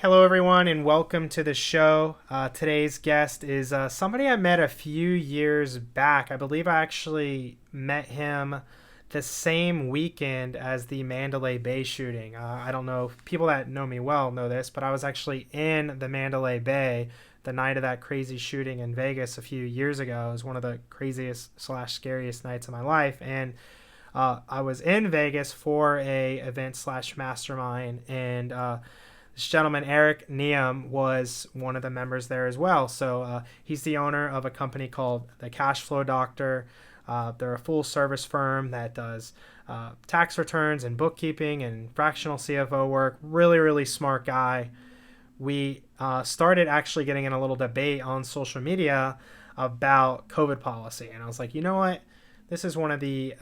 Hello, everyone, and welcome to the show. Today's guest is somebody I met a few years back. I believe I actually met him the same weekend as the Mandalay Bay shooting. I don't know if people that know me well know this, but I was actually in the Mandalay Bay the night of that crazy shooting in Vegas a few years ago. It was one of the craziest slash scariest nights of my life, and I was in Vegas for a event slash mastermind, and this gentleman, Eric Nghiem, was one of the members there as well. So he's the owner of a company called the Cash Flow Doctor. They're a full service firm that does tax returns and bookkeeping and fractional CFO work. Really, really smart guy. We started actually getting in a little debate on social media about COVID policy. And I was like, you know what? This is one of the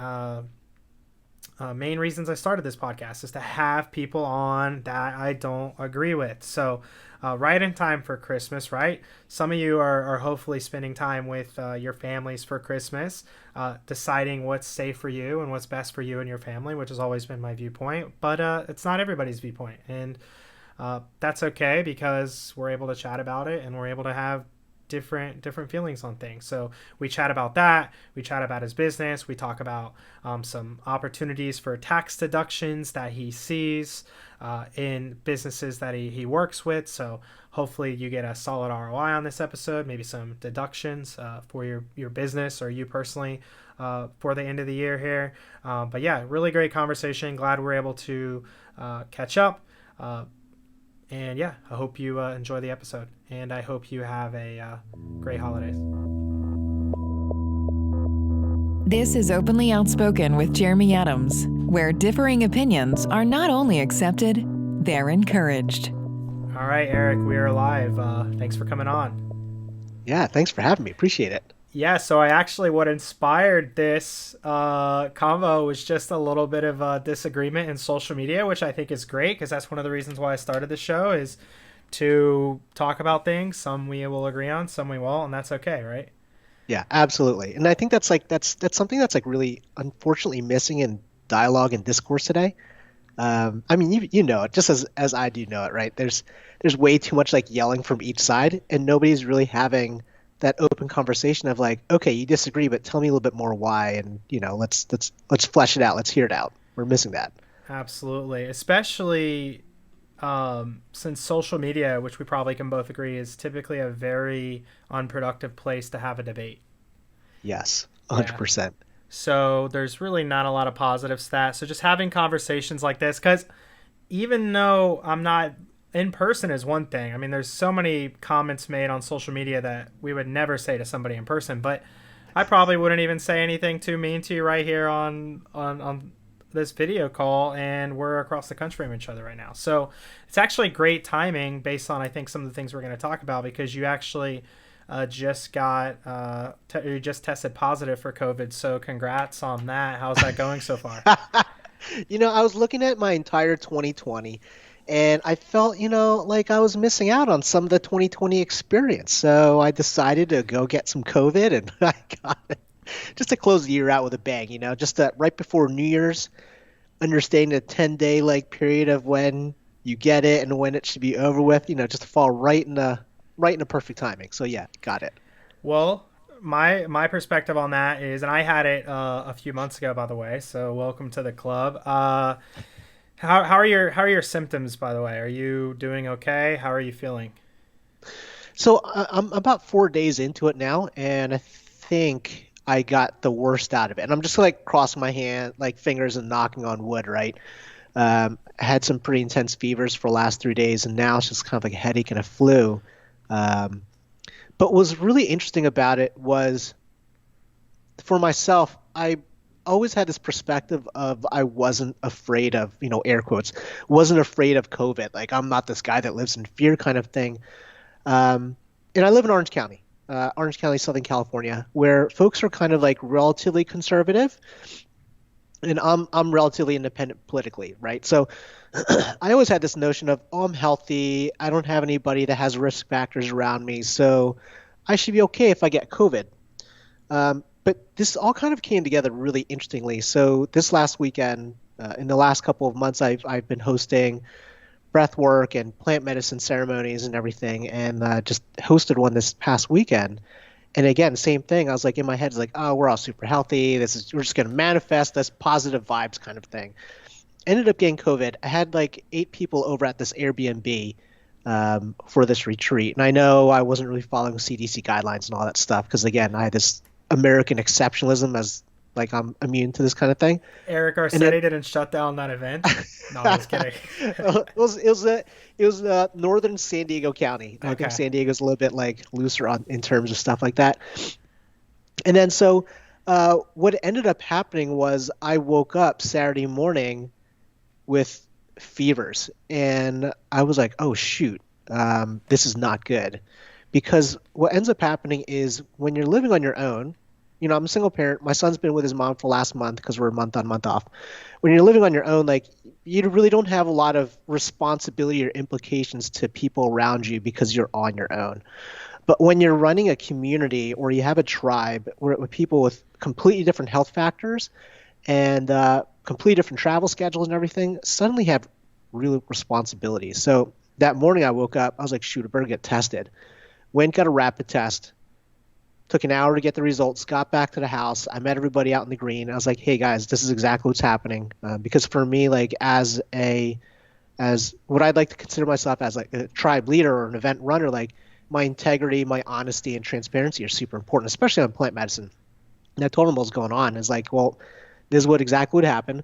main reasons I started this podcast, is to have people on that I don't agree with. So right in time for Christmas, right? Some of you are hopefully spending time with your families for Christmas, deciding what's safe for you and what's best for you and your family, which has always been my viewpoint. But it's not everybody's viewpoint. And that's okay, because we're able to chat about it and we're able to have different feelings on things. So we chat about that. We chat about his business. We talk about some opportunities for tax deductions that he sees in businesses that he works with. So hopefully you get a solid ROI on this episode, maybe some deductions for your business or you personally for the end of the year here. But yeah, really great conversation. Glad we're able to catch up. And yeah, I hope you enjoy the episode, and I hope you have a great holidays. This is Openly Outspoken with Jeremy Adams, where differing opinions are not only accepted, they're encouraged. All right, Eric, we are live. Thanks for coming on. Yeah, thanks for having me. Appreciate it. Yeah, so what inspired this convo was just a little bit of a disagreement in social media, which I think is great, because that's one of the reasons why I started the show, is to talk about things. Some we will agree on, some we won't, and that's okay, right? Yeah, absolutely. And I think that's something that's like really unfortunately missing in dialogue and discourse today. I mean, you know it just as I do know it, right? There's way too much like yelling from each side, and nobody's really having that open conversation of like, okay, you disagree, but tell me a little bit more why, and let's flesh it out. Let's hear it out. We're missing that. Absolutely, especially since social media, which we probably can both agree, is typically a very unproductive place to have a debate. Yes, Yeah. 100%. So there's really not a lot of positive stats. So just having conversations like this, because even though I'm not in person is one thing. I mean, there's so many comments made on social media that we would never say to somebody in person, but I probably wouldn't even say anything too mean to you right here on this video call, and we're across the country from each other right now. So it's actually great timing based on, I think, some of the things we're going to talk about, because you actually just you just tested positive for COVID. So congrats on that. How's that going so far? I was looking at my entire 2020, and I felt, like I was missing out on some of the 2020 experience. So I decided to go get some COVID, and I got it just to close the year out with a bang, just right before New Year's, understanding the 10-day like period of when you get it and when it should be over with, just to fall right in the perfect timing. So yeah, got it. Well, my perspective on that is, and I had it a few months ago, by the way. So welcome to the club. How are your symptoms, by the way? Are you doing okay? How are you feeling? So I'm about 4 days into it now, and I think I got the worst out of it. And I'm just like crossing my fingers and knocking on wood, right? I had some pretty intense fevers for the last 3 days, and now it's just kind of like a headache and a flu. But what was really interesting about it was, for myself, I always had this perspective of I wasn't afraid of, air quotes, wasn't afraid of COVID. Like, I'm not this guy that lives in fear kind of thing. And I live in Orange County, Southern California, where folks are kind of like relatively conservative, and I'm relatively independent politically, right? So I always had this notion of, oh, I'm healthy. I don't have anybody that has risk factors around me, so I should be okay if I get COVID. But this all kind of came together really interestingly. So this last weekend, in the last couple of months, I've been hosting breathwork and plant medicine ceremonies and everything, and just hosted one this past weekend. And again, same thing. I was like in my head, it's like, oh, we're all super healthy. We're just gonna manifest this positive vibes kind of thing. Ended up getting COVID. I had like 8 people over at this Airbnb for this retreat, and I know I wasn't really following CDC guidelines and all that stuff because again, I had this American exceptionalism as like I'm immune to this kind of thing. Eric And then Arsetti didn't shut down that event. No, I was kidding. it was northern San Diego County. I think Okay. San Diego's a little bit like looser on in terms of stuff like that. And then so what ended up happening was I woke up Saturday morning with fevers, and I was like, oh shoot, this is not good. Because what ends up happening is when you're living on your own, I'm a single parent. My son's been with his mom for the last month because we're month on, month off. When you're living on your own, like you really don't have a lot of responsibility or implications to people around you because you're on your own. But when you're running a community or you have a tribe with people with completely different health factors and completely different travel schedules and everything, suddenly have real responsibilities. So that morning I woke up, I was like, shoot, I better get tested. Went, got a rapid test. Took an hour to get the results, got back to the house. I met everybody out in the green. I was like, hey guys, this is exactly what's happening. Because for me, like as what I'd like to consider myself as like a tribe leader or an event runner, like my integrity, my honesty and transparency are super important, especially on plant medicine. And I told them what was going on. It's like, well, this is what exactly would happen.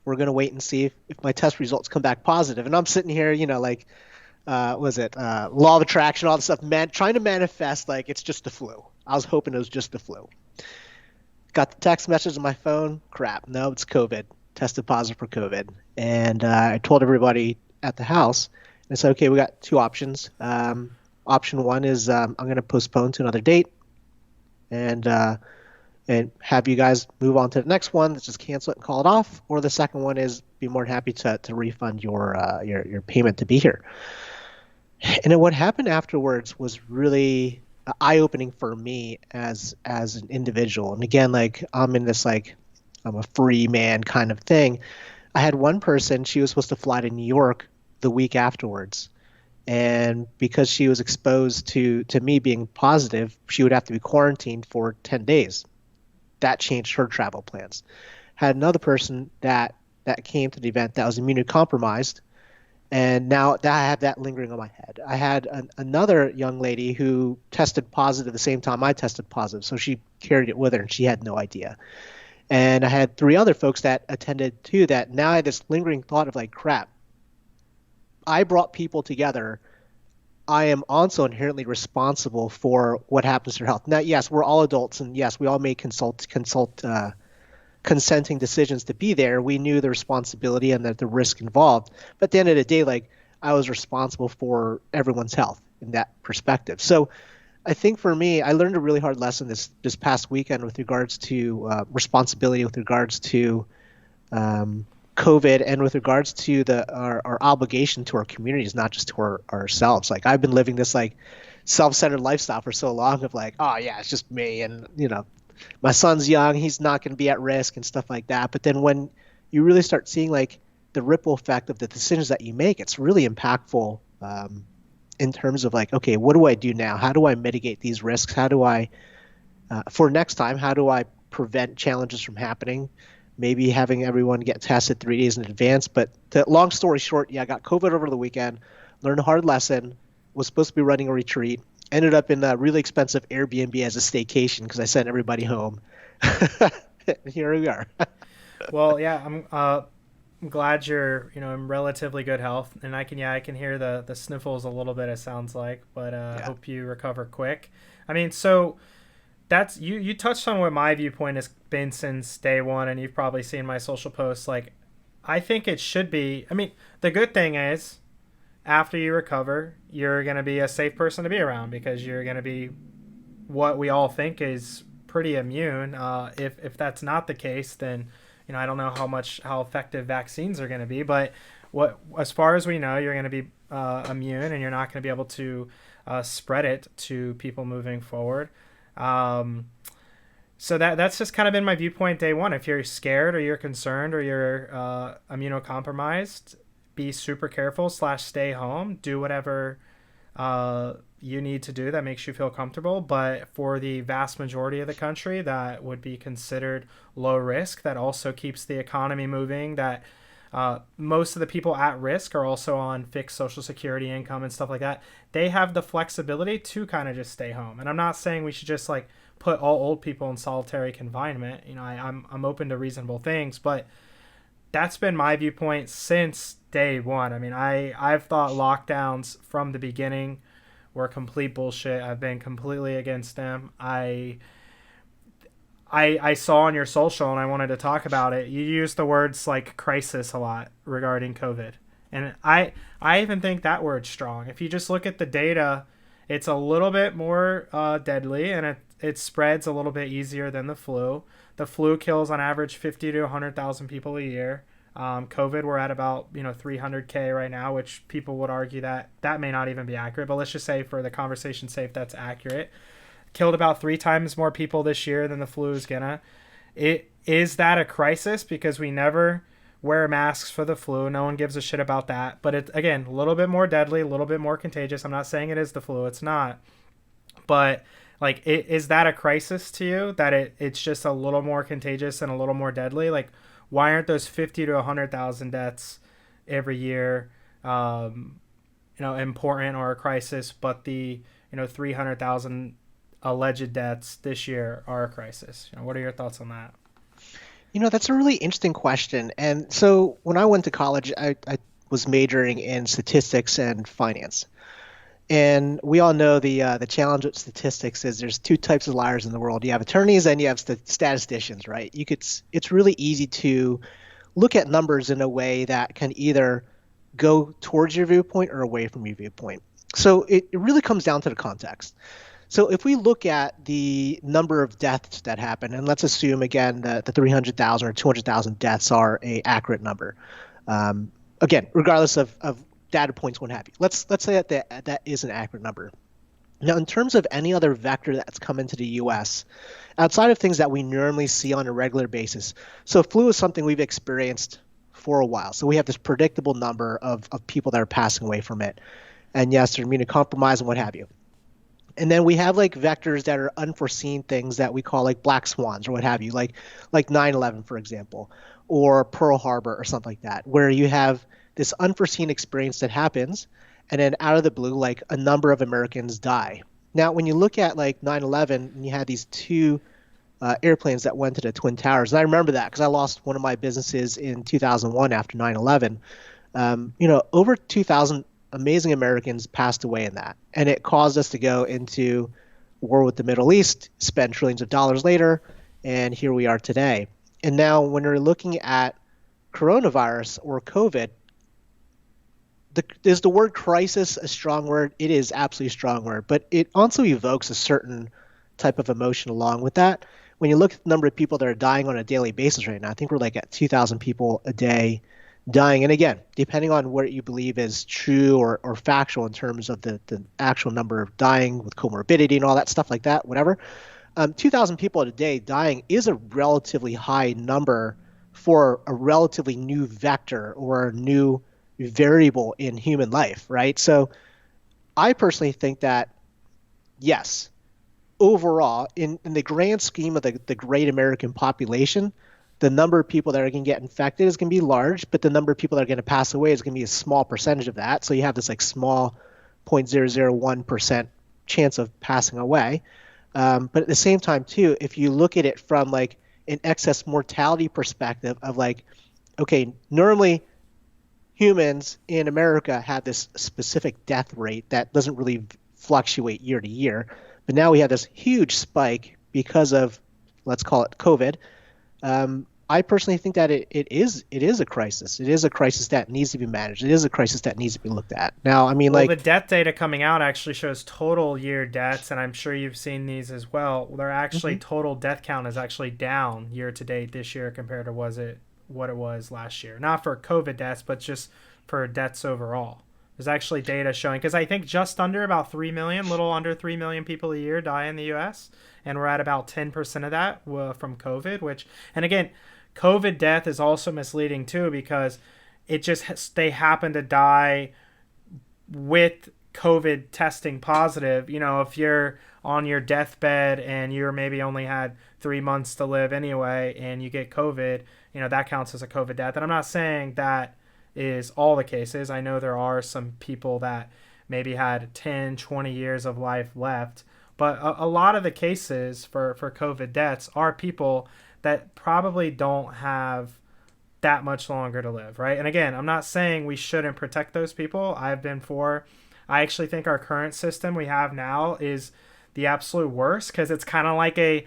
We're going to wait and see if my test results come back positive. And I'm sitting here, like, law of attraction, all this stuff, trying to manifest like it's just the flu. I was hoping it was just the flu. Got the text message on my phone. Crap. No, it's COVID. Tested positive for COVID. And I told everybody at the house, and I said, okay, we got 2 options. Option 1 is I'm going to postpone to another date and have you guys move on to the next one. Let's just cancel it and call it off. Or the second one is be more than happy to refund your payment to be here. And then what happened afterwards was really eye-opening for me as an individual. And again, like I'm in this like I'm a free man kind of thing. I had one person, she was supposed to fly to New York the week afterwards. And because she was exposed to me being positive, she would have to be quarantined for 10 days. That changed her travel plans. Had another person that came to the event that was immunocompromised, and now that I have that lingering on my head. I had another young lady who tested positive the same time I tested positive, so she carried it with her and she had no idea. And I had 3 other folks that attended too that now I had this lingering thought of like, crap, I brought people together. I am also inherently responsible for what happens to their health. Now, yes, we're all adults, and yes, we all make consenting decisions to be there. We knew the responsibility and the risk involved. But at the end of the day, like I was responsible for everyone's health in that perspective. So I think for me, I learned a really hard lesson this past weekend with regards to responsibility, with regards to COVID, and with regards to our obligation to our communities, not just to ourselves. Like I've been living this like self-centered lifestyle for so long of like, oh yeah, it's just me, and my son's young, he's not going to be at risk and stuff like that. But then when you really start seeing like the ripple effect of the decisions that you make, it's really impactful in terms of like, okay, what do I do now? How do I mitigate these risks? How do I, for next time, how do I prevent challenges from happening? Maybe having everyone get tested 3 days in advance. But long story short, yeah, I got COVID over the weekend, learned a hard lesson, was supposed to be running a retreat, ended up in a really expensive Airbnb as a staycation because I sent everybody home. Here we are. Well, yeah, I'm glad you're in relatively good health, and I can hear the sniffles a little bit. It sounds like, but Yeah. hope you recover quick. I mean, so that's you touched on what my viewpoint has been since day one, and you've probably seen my social posts. Like, I think it should be. I mean, the good thing is, after you recover, you're going to be a safe person to be around because you're going to be what we all think is pretty immune. If that's not the case, then I don't know how effective vaccines are going to be, but as far as we know, you're going to be immune, and you're not going to be able to spread it to people moving forward. So that's just kind of been my viewpoint day one. If you're scared or you're concerned or you're immunocompromised, be super careful / stay home, do whatever you need to do that makes you feel comfortable. But for the vast majority of the country, that would be considered low risk. That also keeps the economy moving. That most of the people at risk are also on fixed Social Security income and stuff like that. They have the flexibility to kind of just stay home. And I'm not saying we should just like put all old people in solitary confinement. You know, I'm open to reasonable things, but that's been my viewpoint since day one. I mean, I've thought lockdowns from the beginning were complete bullshit. I've been completely against them. I saw on your social, and I wanted to talk about it. You used the words like crisis a lot regarding COVID. And I even think that word's strong. If you just look at the data, it's a little bit more deadly, and it spreads a little bit easier than the flu. The flu kills on average 50 to 100,000 people a year. COVID, we're at about 300K right now, which people would argue that may not even be accurate. But let's just say for the conversation's sake, that's accurate. Killed about 3 times more people this year than the flu is gonna. Is that a crisis? Because we never wear masks for the flu. No one gives a shit about that. But it, again, a little bit more deadly, a little bit more contagious. I'm not saying it is the flu. It's not. But like, is that a crisis to you? That it's just a little more contagious and a little more deadly? Like, why aren't those 50 to 100,000 deaths every year, important or a crisis? But the 300,000 alleged deaths this year are a crisis. What are your thoughts on that? That's a really interesting question. And so when I went to college, I was majoring in statistics and finance. And we all know the challenge with statistics is there's 2 types of liars in the world. You have attorneys and you have statisticians, right? It's really easy to look at numbers in a way that can either go towards your viewpoint or away from your viewpoint. So it really comes down to the context. So if we look at the number of deaths that happen, and let's assume again that the 300,000 or 200,000 deaths are a accurate number. Again, regardless of data points, what have you. Let's say that is an accurate number. Now, in terms of any other vector that's come into the U.S., outside of things that we normally see on a regular basis, so flu is something we've experienced for a while. So we have this predictable number of people that are passing away from it. And yes, they're immunocompromised and what have you. And then we have like vectors that are unforeseen things that we call like black swans or what have you, like 9/11, for example, or Pearl Harbor or something like that, where you have this unforeseen experience that happens, and then out of the blue, like a number of Americans die. Now, when you look at like 9/11, and you had these 2 airplanes that went to the Twin Towers, and I remember that because I lost one of my businesses in 2001 after 9/11. Over 2,000 amazing Americans passed away in that, and it caused us to go into war with the Middle East, spend trillions of dollars later, and here we are today. And now, when we're looking at coronavirus or COVID, is the word crisis a strong word? It is absolutely a strong word, but it also evokes a certain type of emotion along with that. When you look at the number of people that are dying on a daily basis right now, I think we're like at 2,000 people a day dying. And again, depending on what you believe is true or factual in terms of the actual number of dying with comorbidity and all that stuff like that, whatever, 2,000 people a day dying is a relatively high number for a relatively new vector or a new variable in human life, right? So I personally think that, yes, overall, in the grand scheme of the great American population, the number of people that are going to get infected is going to be large, but the number of people that are going to pass away is going to be a small percentage of that. So you have this like small 0.001% chance of passing away. But at the same time, too, if you look at it from like an excess mortality perspective of like, okay, normally humans in America have this specific death rate that doesn't really fluctuate year to year. But now we have this huge spike because of, let's call it COVID. I personally think that it is a crisis. It is a crisis that needs to be managed. It is a crisis that needs to be looked at. Now, I mean, well, the death data coming out actually shows total year deaths, and I'm sure you've seen these as well. They're actually total death count is actually down year to date this year compared to what it was last year. Not for COVID deaths, but just for deaths overall. There's actually data showing, because I think just under about 3 million, little under 3 million people a year die in the U.S., and we're at about 10% of that from COVID, and again, COVID death is also misleading too, because they happen to die with COVID testing positive. If you're on your deathbed and you're maybe only had 3 months to live anyway and you get COVID, that counts as a COVID death. And I'm not saying that is all the cases. I know there are some people that maybe had 10, 20 years of life left. But a lot of the cases for COVID deaths are people that probably don't have that much longer to live, right? And again, I'm not saying we shouldn't protect those people. I actually think our current system we have now is the absolute worst because it's kind of like a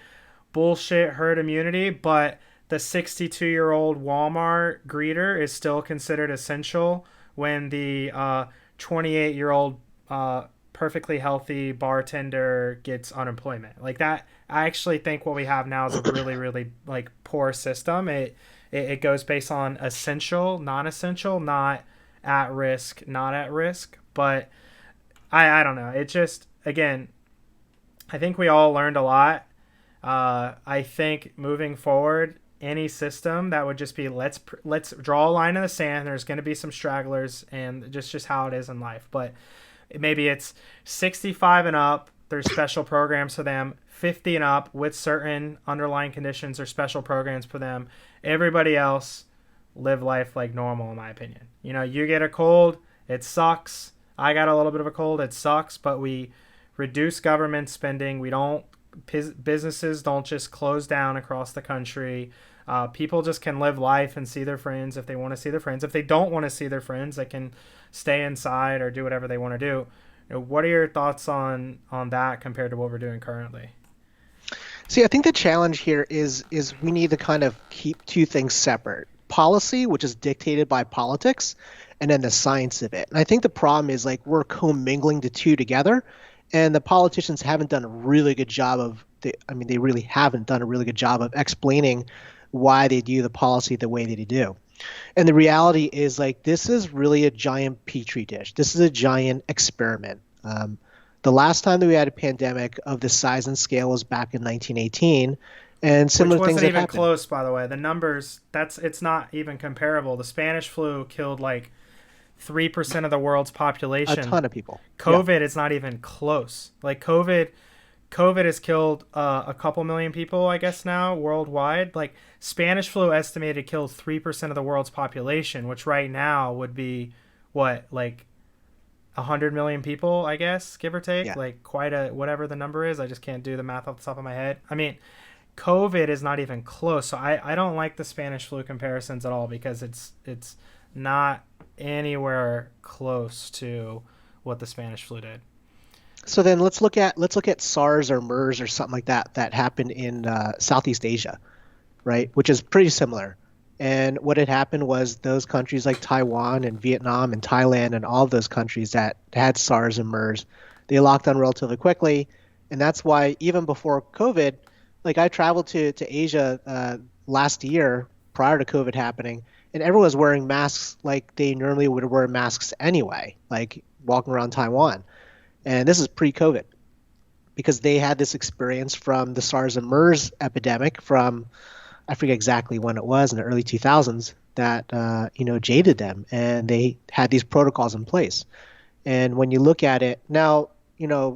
bullshit herd immunity, but the 62-year-old Walmart greeter is still considered essential when the 28-year-old perfectly healthy bartender gets unemployment. Like that, I actually think what we have now is a really, really like poor system. It goes based on essential, non-essential, not at risk, not at risk. But I don't know. It just, again, I think we all learned a lot. I think moving forward, any system that would just be let's draw a line in the sand. There's going to be some stragglers, and just how it is in life. But maybe it's 65 and up. There's special programs for them. 50 and up with certain underlying conditions or special programs for them. Everybody else live life like normal, in my opinion. You get a cold, it sucks. I got a little bit of a cold, it sucks. But we reduce government spending. Businesses don't just close down across the country. People just can live life and see their friends if they want to see their friends. If they don't want to see their friends, they can stay inside or do whatever they want to do. What are your thoughts on that compared to what we're doing currently? See, I think the challenge here is we need to kind of keep two things separate. Policy, which is dictated by politics, and then the science of it. And I think the problem is like we're commingling the two together, and the politicians haven't done a really good job they really haven't done a really good job of explaining why they do the policy the way that they do. And the reality is like this is really a giant petri dish. This is a giant experiment. The last time that we had a pandemic of this size and scale was back in 1918, and similar things have happened. Which wasn't even close, by the way. The numbers, it's not even comparable. The Spanish flu killed like 3% of the world's population. A ton of people. COVID is not even close. Like COVID has killed a couple million people, I guess now, worldwide. Like Spanish flu estimated killed 3% of the world's population, which right now would be what, like 100 million people, I guess, give or take. Yeah. Like quite whatever the number is. I just can't do the math off the top of my head. I mean, COVID is not even close. So I don't like the Spanish flu comparisons at all because it's not anywhere close to what the Spanish flu did. So then let's look at SARS or MERS or something like that happened in Southeast Asia, right? Which is pretty similar. And what had happened was those countries like Taiwan and Vietnam and Thailand and all of those countries that had SARS and MERS, they locked down relatively quickly. And that's why even before COVID, like I traveled to Asia last year prior to COVID happening, and everyone was wearing masks like they normally would wear masks anyway, like walking around Taiwan. And this is pre-COVID because they had this experience from the SARS and MERS epidemic from, I forget exactly when it was, in the early 2000s, that jaded them, and they had these protocols in place. And when you look at it now,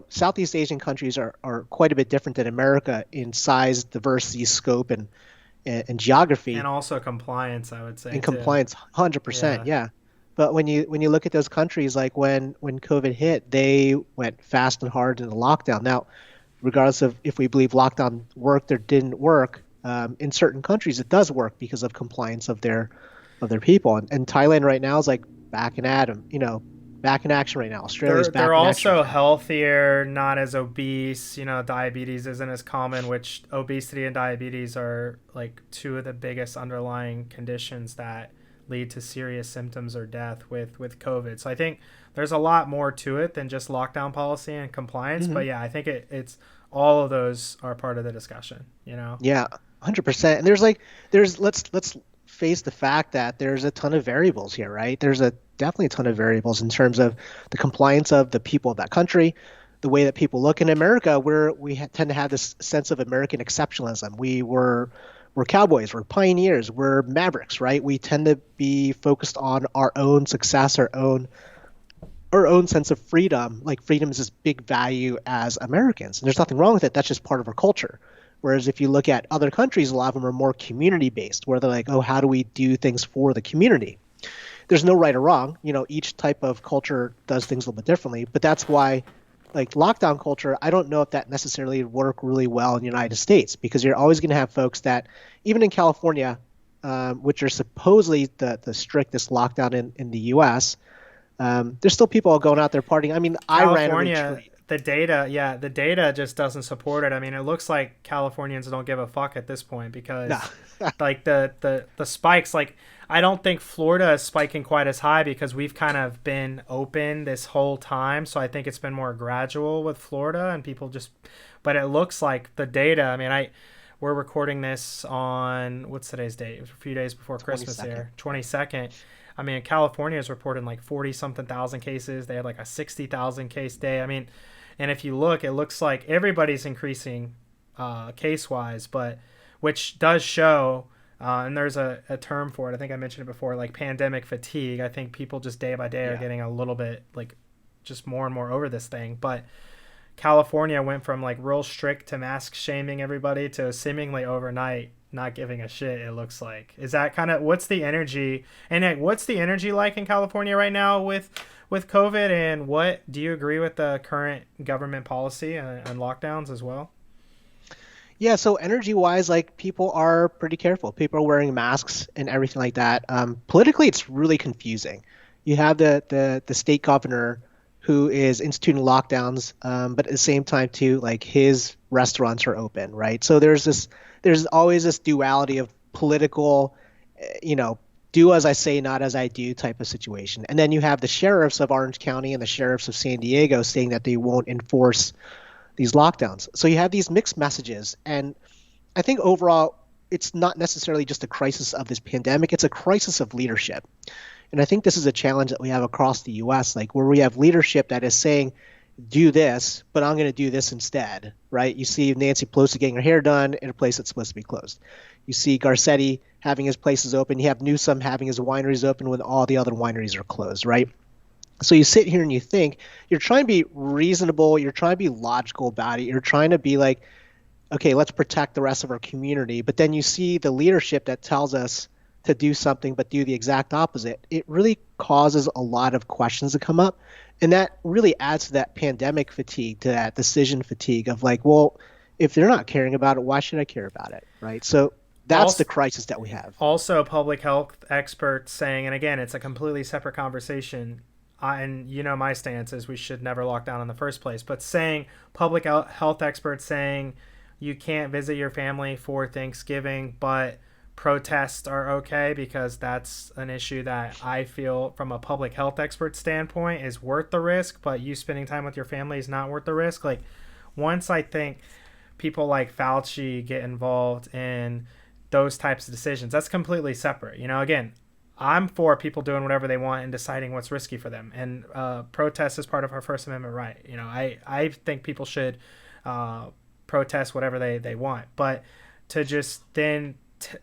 Southeast Asian countries are quite a bit different than America in size, diversity, scope, and geography, and also compliance, I would say. And compliance, 100%, yeah. But when you look at those countries, like when COVID hit, they went fast and hard into lockdown. Now, regardless of if we believe lockdown worked or didn't work, in certain countries it does work because of compliance of their people. And Thailand right now is like back in action right now. Australia's back in action. They're also healthier, not as obese. Diabetes isn't as common, which obesity and diabetes are like two of the biggest underlying conditions that lead to serious symptoms or death with COVID. So I think there's a lot more to it than just lockdown policy and compliance. Mm-hmm. But yeah, I think it's all of those are part of the discussion, Yeah, 100%. And let's face the fact that there's a ton of variables here, right? There's definitely a ton of variables in terms of the compliance of the people of that country, the way that people look. In America, we tend to have this sense of American exceptionalism. We're cowboys, we're pioneers, we're mavericks, right? We tend to be focused on our own success, our own sense of freedom. Like freedom is this big value as Americans. And there's nothing wrong with it. That's just part of our culture. Whereas if you look at other countries, a lot of them are more community based, where they're like, oh, how do we do things for the community? There's no right or wrong. Each type of culture does things a little bit differently. But that's why, like lockdown culture, I don't know if that necessarily would work really well in the United States, because you're always going to have folks that, even in California, which are supposedly the strictest lockdown in the U.S., there's still people going out there partying. I mean, I ran a retreat. The data just doesn't support it. I mean, it looks like Californians don't give a fuck at this point, because like the spikes, like I don't think Florida is spiking quite as high because we've kind of been open this whole time. So I think it's been more gradual with Florida, and people just, but it looks like the data, I mean, we're recording this on, what's today's date? It was a few days before Christmas 22nd. here, 22nd. I mean, California is reporting like 40 something thousand cases. They had like a 60,000 case day. I mean, and if you look, it looks like everybody's increasing case wise, but which does show, and there's a term for it. I think I mentioned it before, like pandemic fatigue. I think people just day by day are getting a little bit like just more and more over this thing. But California went from like real strict to mask shaming everybody to seemingly overnight not giving a shit. It looks like, is that kind of what's the energy, and what's the energy like in California right now with COVID, and what do you agree with the current government policy and lockdowns as well? Yeah, so energy wise, like people are pretty careful. People are wearing masks and everything like that. Politically, it's really confusing. You have the state governor who is instituting lockdowns, but at the same time too, like his restaurants are open, right? So there's always this duality of political, do as I say, not as I do type of situation. And then you have the sheriffs of Orange County and the sheriffs of San Diego saying that they won't enforce these lockdowns. So you have these mixed messages. And I think overall, it's not necessarily just a crisis of this pandemic, it's a crisis of leadership. And I think this is a challenge that we have across the US, like where we have leadership that is saying, do this, but I'm going to do this instead, right? You see Nancy Pelosi getting her hair done in a place that's supposed to be closed. You see Garcetti having his places open. You have Newsom having his wineries open when all the other wineries are closed, right? So you sit here and you think, you're trying to be reasonable, you're trying to be logical about it, you're trying to be like, okay, let's protect the rest of our community. But then you see the leadership that tells us to do something but do the exact opposite. It really causes a lot of questions to come up. And that really adds to that pandemic fatigue, to that decision fatigue of like, well, if they're not caring about it, why should I care about it, right? So that's the crisis that we have. Also, public health experts saying, and again, it's a completely separate conversation, and my stance is we should never lock down in the first place, but saying, public health experts saying you can't visit your family for Thanksgiving, but protests are okay, because that's an issue that I feel from a public health expert standpoint is worth the risk, but you spending time with your family is not worth the risk. Like, once I think people like Fauci get involved in those types of decisions, that's completely separate. Again, I'm for people doing whatever they want and deciding what's risky for them, and protest is part of our First Amendment right. I think people should protest whatever they want, but to just then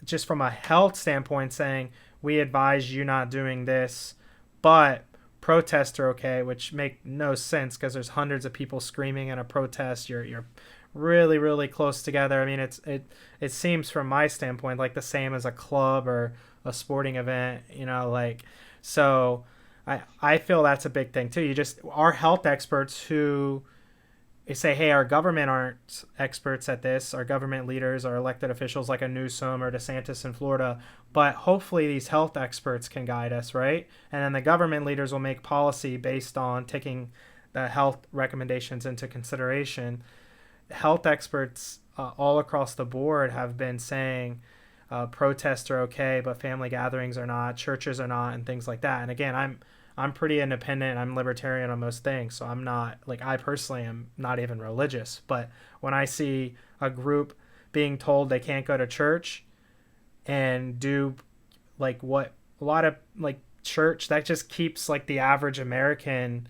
just from a health standpoint saying we advise you not doing this, but protests are okay, which make no sense because there's hundreds of people screaming in a protest. You're really, really close together. I mean, it seems from my standpoint like the same as a club or a sporting event, so I feel that's a big thing too. Our health experts who say, hey, our government aren't experts at this, our government leaders, our elected officials like a Newsom or DeSantis in Florida, but hopefully these health experts can guide us, right? And then the government leaders will make policy based on taking the health recommendations into consideration. Health experts all across the board have been saying protests are okay, but family gatherings are not, churches are not, and things like that. And again, I'm pretty independent. I'm libertarian on most things. So I'm not, I personally am not even religious. But when I see a group being told they can't go to church and do what a lot of church, that just keeps the average American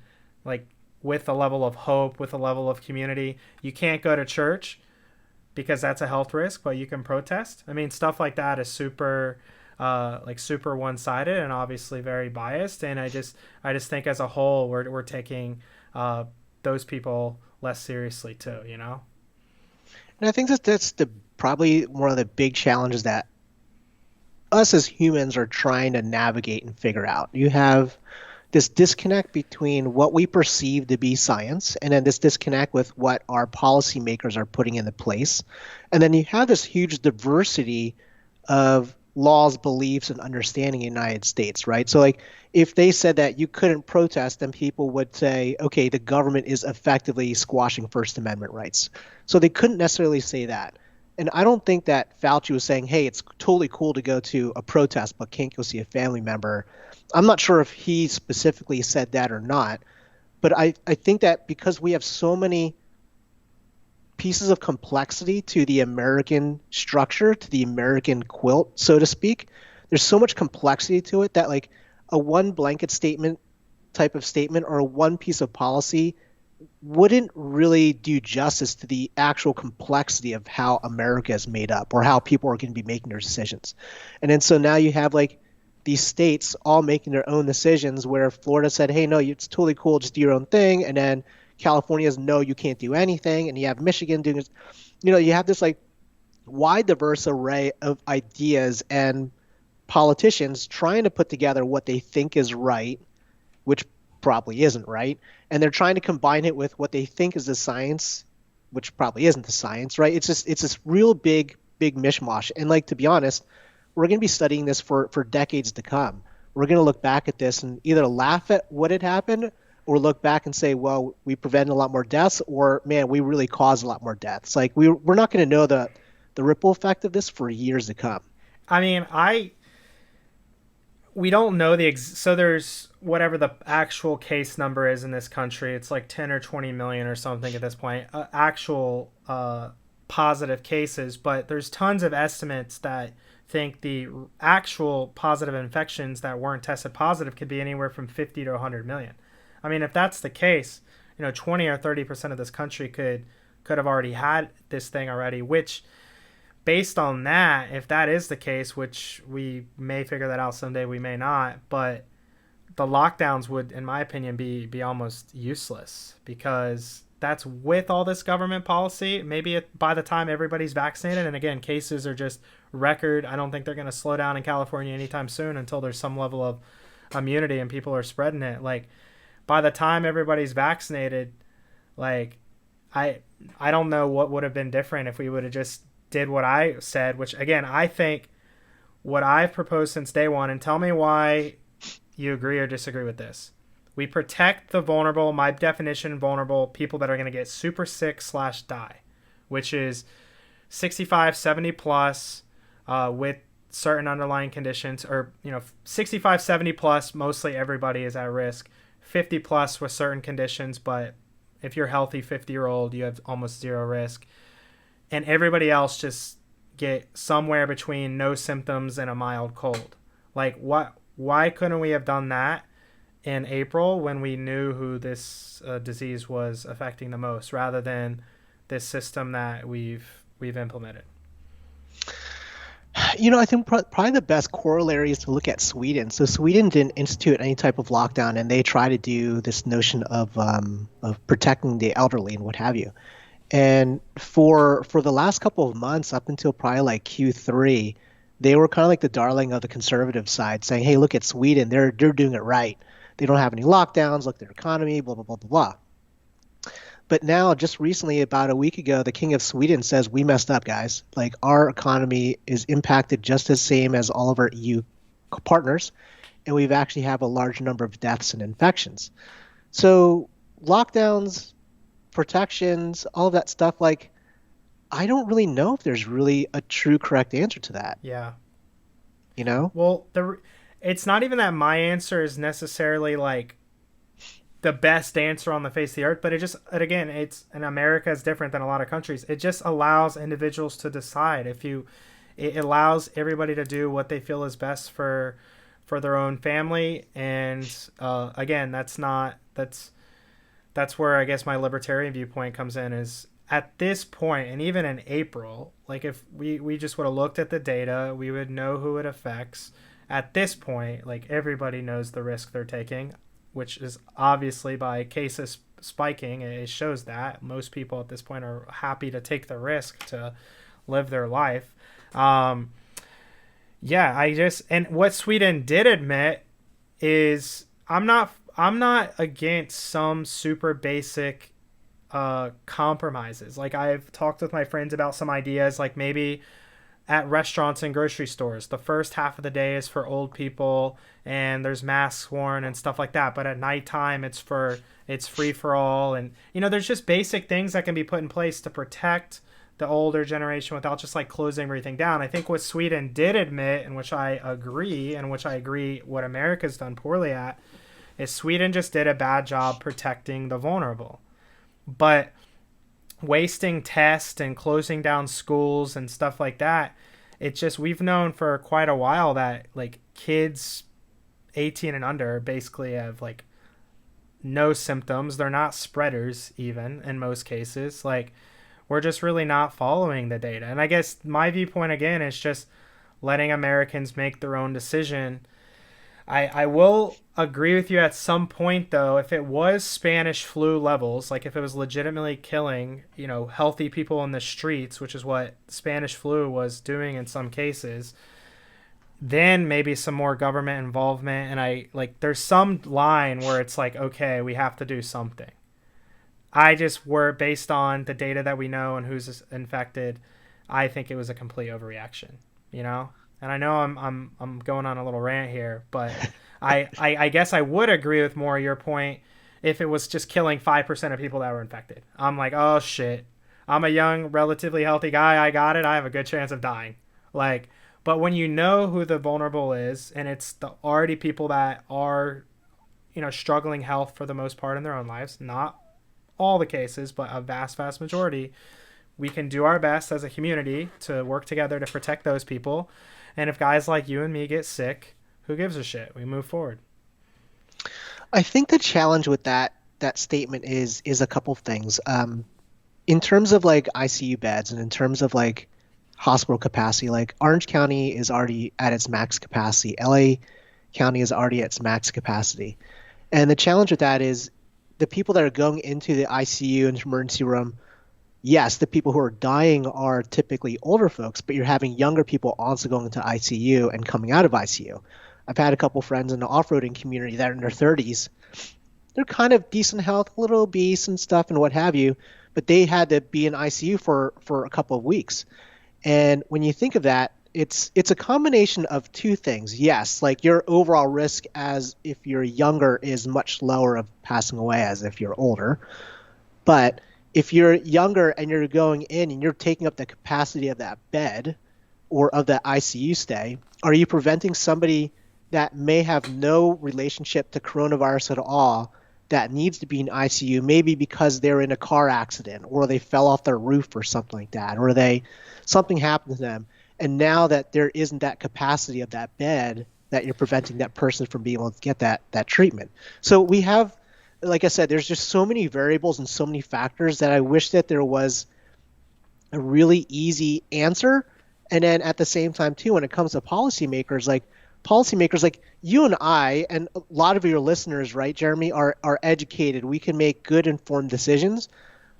with a level of hope, with a level of community. You can't go to church because that's a health risk, but you can protest. I mean, stuff like that is super super one-sided and obviously very biased. And I just think as a whole, we're taking those people less seriously too, you know? And I think that's the probably one of the big challenges that us as humans are trying to navigate and figure out. You have this disconnect between what we perceive to be science and then this disconnect with what our policymakers are putting into place. And then you have this huge diversity of laws, beliefs, and understanding in the United States, right? So like if they said that you couldn't protest, then people would say, okay, the government is effectively squashing First Amendment rights. So they couldn't necessarily say that. And I don't think that Fauci was saying, hey, it's totally cool to go to a protest, but can't go see a family member. I'm not sure if he specifically said that or not, but I think that because we have so many pieces of complexity to the American structure, to the American quilt, so to speak, there's so much complexity to it that like a one blanket statement type of statement or a one piece of policy wouldn't really do justice to the actual complexity of how America is made up or how people are going to be making their decisions. And then so now you have like these states all making their own decisions where Florida said, hey, no, it's totally cool, just do your own thing. And then California's, no, you can't do anything. And you have Michigan doing this. You know, you have this like wide diverse array of ideas and politicians trying to put together what they think is right, which probably isn't right. And they're trying to combine it with what they think is the science, which probably isn't the science, right? It's this real big mishmash. And like, to be honest, we're going to be studying this for decades to come. We're going to look back at this and either laugh at what had happened or look back and say, well, we prevented a lot more deaths, or man, we really caused a lot more deaths. Like we're not going to know the ripple effect of this for years to come. I mean, we don't know so there's whatever the actual case number is in this country. It's like 10 or 20 million or something at this point, actual positive cases, but there's tons of estimates that think the actual positive infections that weren't tested positive could be anywhere from 50 to 100 million. I mean, if that's the case, 20 or 30% of this country could have already had this thing already, which based on that, if that is the case, which we may figure that out someday, we may not, but the lockdowns would, in my opinion, be almost useless because that's with all this government policy. Maybe by the time everybody's vaccinated, and again, cases are just record. I don't think they're going to slow down in California anytime soon until there's some level of immunity and people are spreading it. Like by the time everybody's vaccinated, like I don't know what would have been different if we would have just did what I said, which again, I think what I've proposed since day one, and tell me why you agree or disagree with this. We protect the vulnerable, my definition, vulnerable people that are going to get super sick / die, which is 65, 70 plus with certain underlying conditions, or 65, 70 plus, mostly everybody is at risk. 50 plus with certain conditions, but if you're healthy 50-year-old, you have almost zero risk. And everybody else just get somewhere between no symptoms and a mild cold. Like why couldn't we have done that in April when we knew who this disease was affecting the most, rather than this system that we've implemented? I think probably the best corollary is to look at Sweden. So Sweden didn't institute any type of lockdown, and they try to do this notion of protecting the elderly and what have you. And for the last couple of months, up until probably like Q3, they were kind of like the darling of the conservative side, saying, "Hey, look at Sweden; they're doing it right. They don't have any lockdowns. Look at their economy, blah blah blah blah blah." But now, just recently, about a week ago, the King of Sweden says, "We messed up, guys. Like our economy is impacted just as same as all of our EU partners, and we've actually have a large number of deaths and infections." So lockdowns, protections, all of that stuff, like I don't really know if there's really a true correct answer to that. Yeah. Well, it's not even that my answer is necessarily like the best answer on the face of the earth, but it's in America is different than a lot of countries. It just allows individuals to decide. It allows everybody to do what they feel is best for their own family. And again, that's where I guess my libertarian viewpoint comes in, is at this point, and even in April, like if we just would have looked at the data, we would know who it affects. At this point, like everybody knows the risk they're taking, which is obviously by cases spiking. It shows that most people at this point are happy to take the risk to live their life. Yeah, and what Sweden did admit is I'm not against some super basic compromises. Like I've talked with my friends about some ideas, like maybe at restaurants and grocery stores, the first half of the day is for old people and there's masks worn and stuff like that. But at nighttime, it's free for all. And, there's just basic things that can be put in place to protect the older generation without just like closing everything down. I think what Sweden did admit, and which I agree what America's done poorly at, is Sweden just did a bad job protecting the vulnerable. But wasting tests and closing down schools and stuff like that, we've known for quite a while that like kids 18 and under basically have like no symptoms. They're not spreaders even in most cases. Like we're just really not following the data. And I guess my viewpoint again is just letting Americans make their own decision. I will agree with you at some point, though, if it was Spanish flu levels, like if it was legitimately killing, healthy people in the streets, which is what Spanish flu was doing in some cases, then maybe some more government involvement. And there's some line where it's like, okay, we have to do something. Based on the data that we know and who's infected, I think it was a complete overreaction, And I know I'm going on a little rant here, but I guess I would agree with more your point if it was just killing 5% of people that were infected. I'm like, oh shit, I'm a young, relatively healthy guy. I got it. I have a good chance of dying. But when you know who the vulnerable is, and it's the already people that are, struggling health for the most part in their own lives, not all the cases, but a vast, vast majority, we can do our best as a community to work together to protect those people. And if guys like you and me get sick, who gives a shit? We move forward. I think the challenge with that statement is a couple of things. In terms of like ICU beds and in terms of like hospital capacity, like Orange County is already at its max capacity. LA County is already at its max capacity. And the challenge with that is the people that are going into the ICU and emergency room, yes, the people who are dying are typically older folks, but you're having younger people also going into ICU and coming out of ICU. I've had a couple friends in the off-roading community that are in their 30s. They're kind of decent health, a little obese and stuff and what have you, but they had to be in ICU for a couple of weeks. And when you think of that, it's a combination of two things. Yes, like your overall risk as if you're younger is much lower of passing away as if you're older. But if you're younger and you're going in and you're taking up the capacity of that bed or of that ICU stay, are you preventing somebody that may have no relationship to coronavirus at all that needs to be in ICU, maybe because they're in a car accident or they fell off their roof or something like that, or something happened to them. And now that there isn't that capacity of that bed, that you're preventing that person from being able to get that treatment. So we have, like I said, there's just so many variables and so many factors that I wish that there was a really easy answer. And then at the same time, too, when it comes to policymakers like you and I and a lot of your listeners, right, Jeremy, are educated. We can make good informed decisions,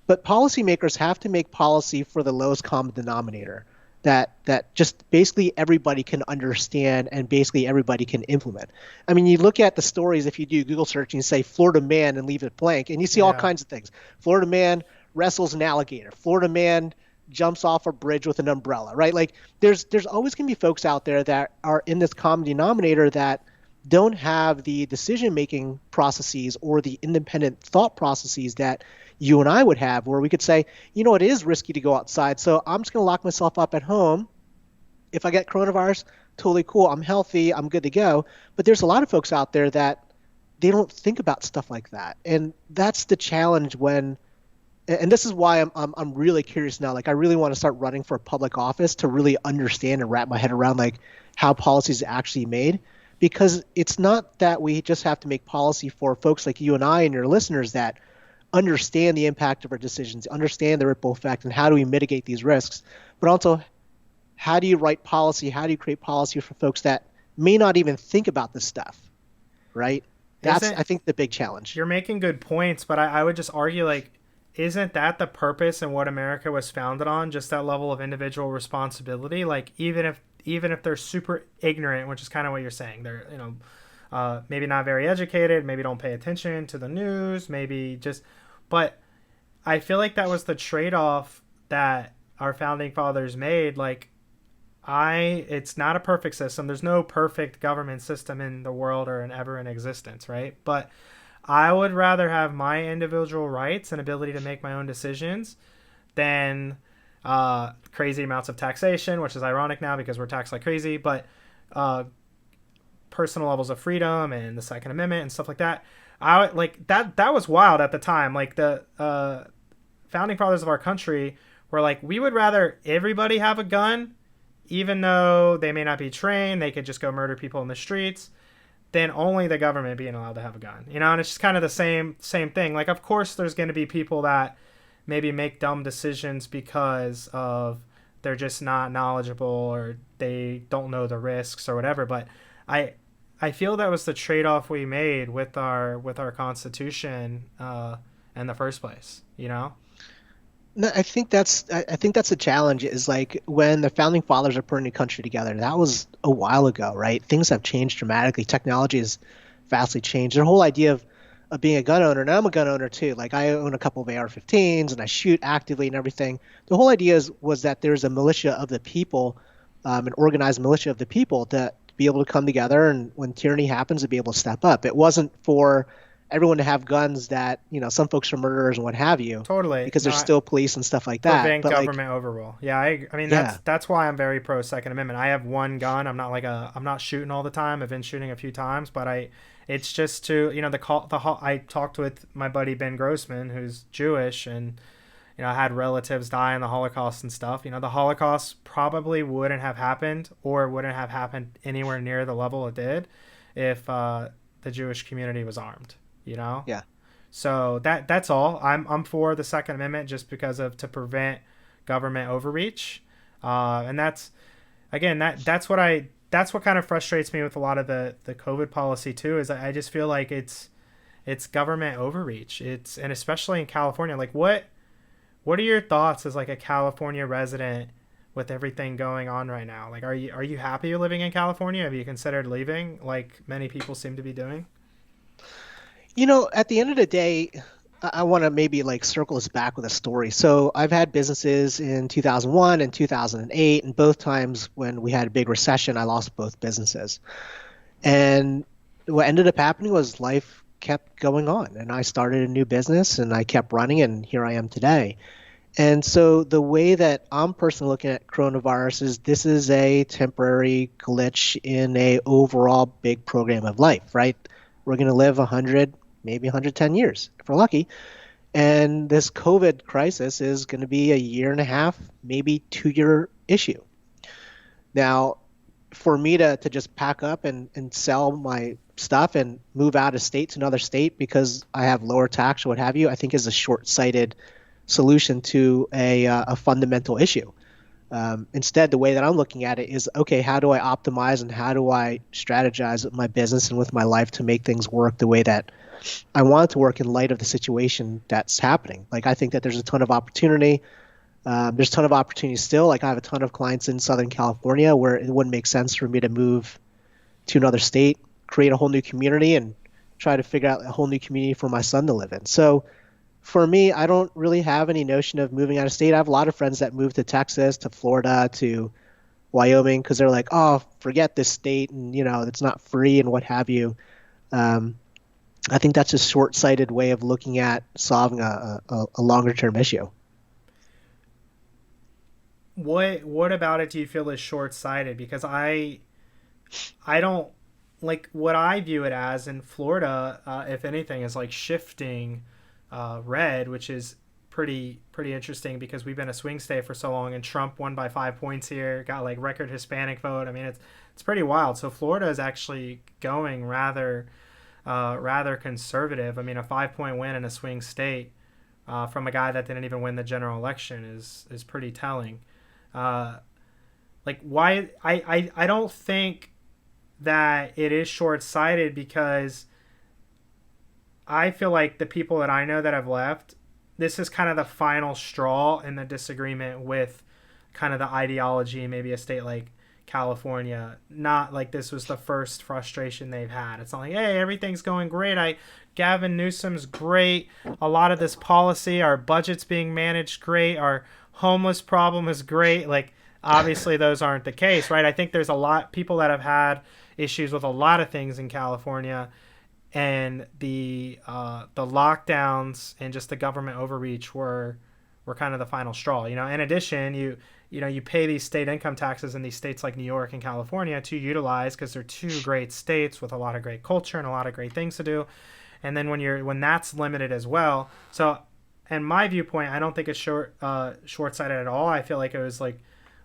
but policymakers have to make policy for the lowest common denominator that just basically everybody can understand and basically everybody can implement. I mean, you look at the stories, if you do Google search and you say Florida man and leave it blank, and you see all kinds of things. Florida man wrestles an alligator. Florida man jumps off a bridge with an umbrella, right? Like there's always going to be folks out there that are in this common denominator that don't have the decision-making processes or the independent thought processes that you and I would have, where we could say, it is risky to go outside, so I'm just going to lock myself up at home. If I get coronavirus, totally cool. I'm healthy. I'm good to go. But there's a lot of folks out there that they don't think about stuff like that. And that's the challenge and this is why I'm really curious now. Like I really want to start running for public office to really understand and wrap my head around like how policy is actually made, because it's not that we just have to make policy for folks like you and I and your listeners that understand the impact of our decisions, understand the ripple effect, and how do we mitigate these risks, but also how do you write policy? How do you create policy for folks that may not even think about this stuff, right? That's, Isn't I think, the big challenge. You're making good points, but I would just argue like, isn't that the purpose and what America was founded on? Just that level of individual responsibility. Like even if they're super ignorant, which is kind of what you're saying, they're maybe not very educated, maybe don't pay attention to the news, maybe just, but I feel like that was the trade off that our founding fathers made. Like it's not a perfect system. There's no perfect government system in the world or ever in existence, right? But I would rather have my individual rights and ability to make my own decisions than crazy amounts of taxation, which is ironic now because we're taxed like crazy, but personal levels of freedom and the Second Amendment and stuff like that. I would, like that was wild at the time. Like the founding fathers of our country were like, we would rather everybody have a gun, even though they may not be trained, they could just go murder people in the streets, than only the government being allowed to have a gun. And it's just kind of the same thing. Like, of course, there's going to be people that maybe make dumb decisions because of they're just not knowledgeable or they don't know the risks or whatever. But I feel that was the trade-off we made with our Constitution in the first place. No, I think that's a challenge is like when the founding fathers are putting the country together, that was a while ago, right? Things have changed dramatically. Technology has vastly changed. Their whole idea of being a gun owner, and I'm a gun owner too. Like I own a couple of AR-15s and I shoot actively and everything. The whole idea was that there's a militia of the people, an organized militia of the people to be able to come together and when tyranny happens to be able to step up. It wasn't for everyone to have guns that, some folks are murderers and what have you. Totally. Because there's still police and stuff like that. Prevent But government overrule. Yeah, I mean that's why I'm very pro Second Amendment. I have one gun. I'm not shooting all the time. I've been shooting a few times, but it's just to I talked with my buddy Ben Grossman, who's Jewish, and I had relatives die in the Holocaust and stuff. The Holocaust probably wouldn't have happened or wouldn't have happened anywhere near the level it did if the Jewish community was armed. Yeah. So that's all. I'm for the Second Amendment just because to prevent government overreach, and that's what kind of frustrates me with a lot of the COVID policy too. Is I just feel like it's government overreach. And especially in California. Like what are your thoughts as like a California resident with everything going on right now? Like are you happy living in California? Have you considered leaving like many people seem to be doing? At the end of the day, I want to maybe like circle this back with a story. So I've had businesses in 2001 and 2008, and both times when we had a big recession, I lost both businesses. And what ended up happening was life kept going on, and I started a new business and I kept running, and here I am today. And so the way that I'm personally looking at coronavirus is this is a temporary glitch in a overall big program of life, right? We're going to live 100, maybe 110 years if we're lucky. And this COVID crisis is going to be a year and a half, maybe 2-year issue. Now, for me to just pack up and sell my stuff and move out of state to another state because I have lower tax or what have you, I think is a short-sighted solution to a fundamental issue. Instead, the way that I'm looking at it is, okay, how do I optimize and how do I strategize with my business and with my life to make things work the way that I want it to work in light of the situation that's happening? Like, I think that there's a ton of opportunity. There's a ton of opportunity still. Like, I have a ton of clients in Southern California where it wouldn't make sense for me to move to another state, create a whole new community, and try to figure out a whole new community for my son to live in. So for me, I don't really have any notion of moving out of state. I have a lot of friends that moved to Texas, to Florida, to Wyoming because they're like, oh, forget this state and, it's not free and what have you. I think that's a short-sighted way of looking at solving a longer-term issue. What about it do you feel is short-sighted? Because I don't like what I view it as in Florida, if anything, is like shifting red, which is pretty interesting because we've been a swing state for so long, and Trump won by 5 points here, got like record Hispanic vote. I mean, it's pretty wild. So Florida is actually going rather conservative. I mean, a 5-point win in a swing state from a guy that didn't even win the general election is pretty telling. Uh, like why I don't think that it is short-sighted, because I feel like the people that I know that have left, this is kind of the final straw in the disagreement with kind of the ideology in maybe a state like California. Not like this was the first frustration they've had. It's not like, hey, everything's going great. Gavin Newsom's great. A lot of this policy, our budget's being managed great. Our homeless problem is great. Like, obviously those aren't the case, right? I think there's a lot people that have had issues with a lot of things in California, and the lockdowns and just the government overreach were kind of the final straw. In addition, you pay these state income taxes in these states like New York and California to utilize, because they're two great states with a lot of great culture and a lot of great things to do. And then when that's limited as well. So, in my viewpoint, I don't think it's short-sighted at all. I feel like it was like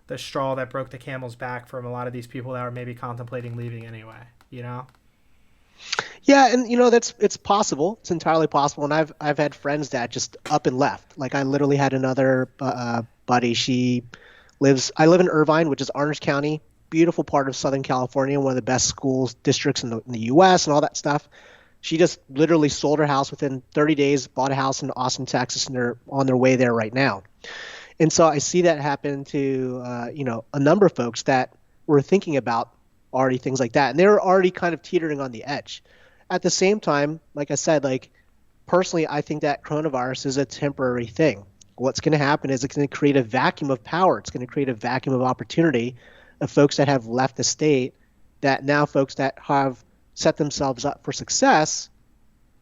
the straw that broke the camel's back from a lot of these people that are maybe contemplating leaving anyway. Yeah, and it's possible. It's entirely possible. And I've had friends that just up and left. Like, I literally had another buddy. I live in Irvine, which is Orange County, beautiful part of Southern California, one of the best school districts in the U.S. and all that stuff. She just literally sold her house within 30 days, bought a house in Austin, Texas, and they're on their way there right now. And so I see that happen to a number of folks that were thinking about already things like that, and they were already kind of teetering on the edge. At the same time, like I said, like, personally, I think that coronavirus is a temporary thing. What's going to happen is it's going to create a vacuum of power. It's going to create a vacuum of opportunity of folks that have left the state, that now folks that have set themselves up for success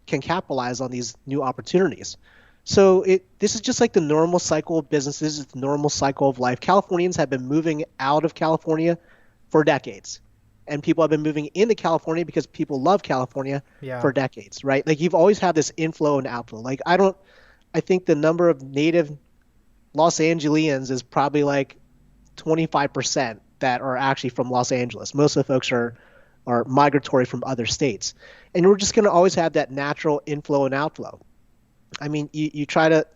can capitalize on these new opportunities. So this is just like the normal cycle of businesses. It's the normal cycle of life. Californians have been moving out of California for decades. And people have been moving into California because people love California for decades, right? Like, you've always had this inflow and outflow. Like, I think the number of native Los Angeles is probably like 25% that are actually from Los Angeles. Most of the folks are migratory from other states. And we're just going to always have that natural inflow and outflow. I mean, you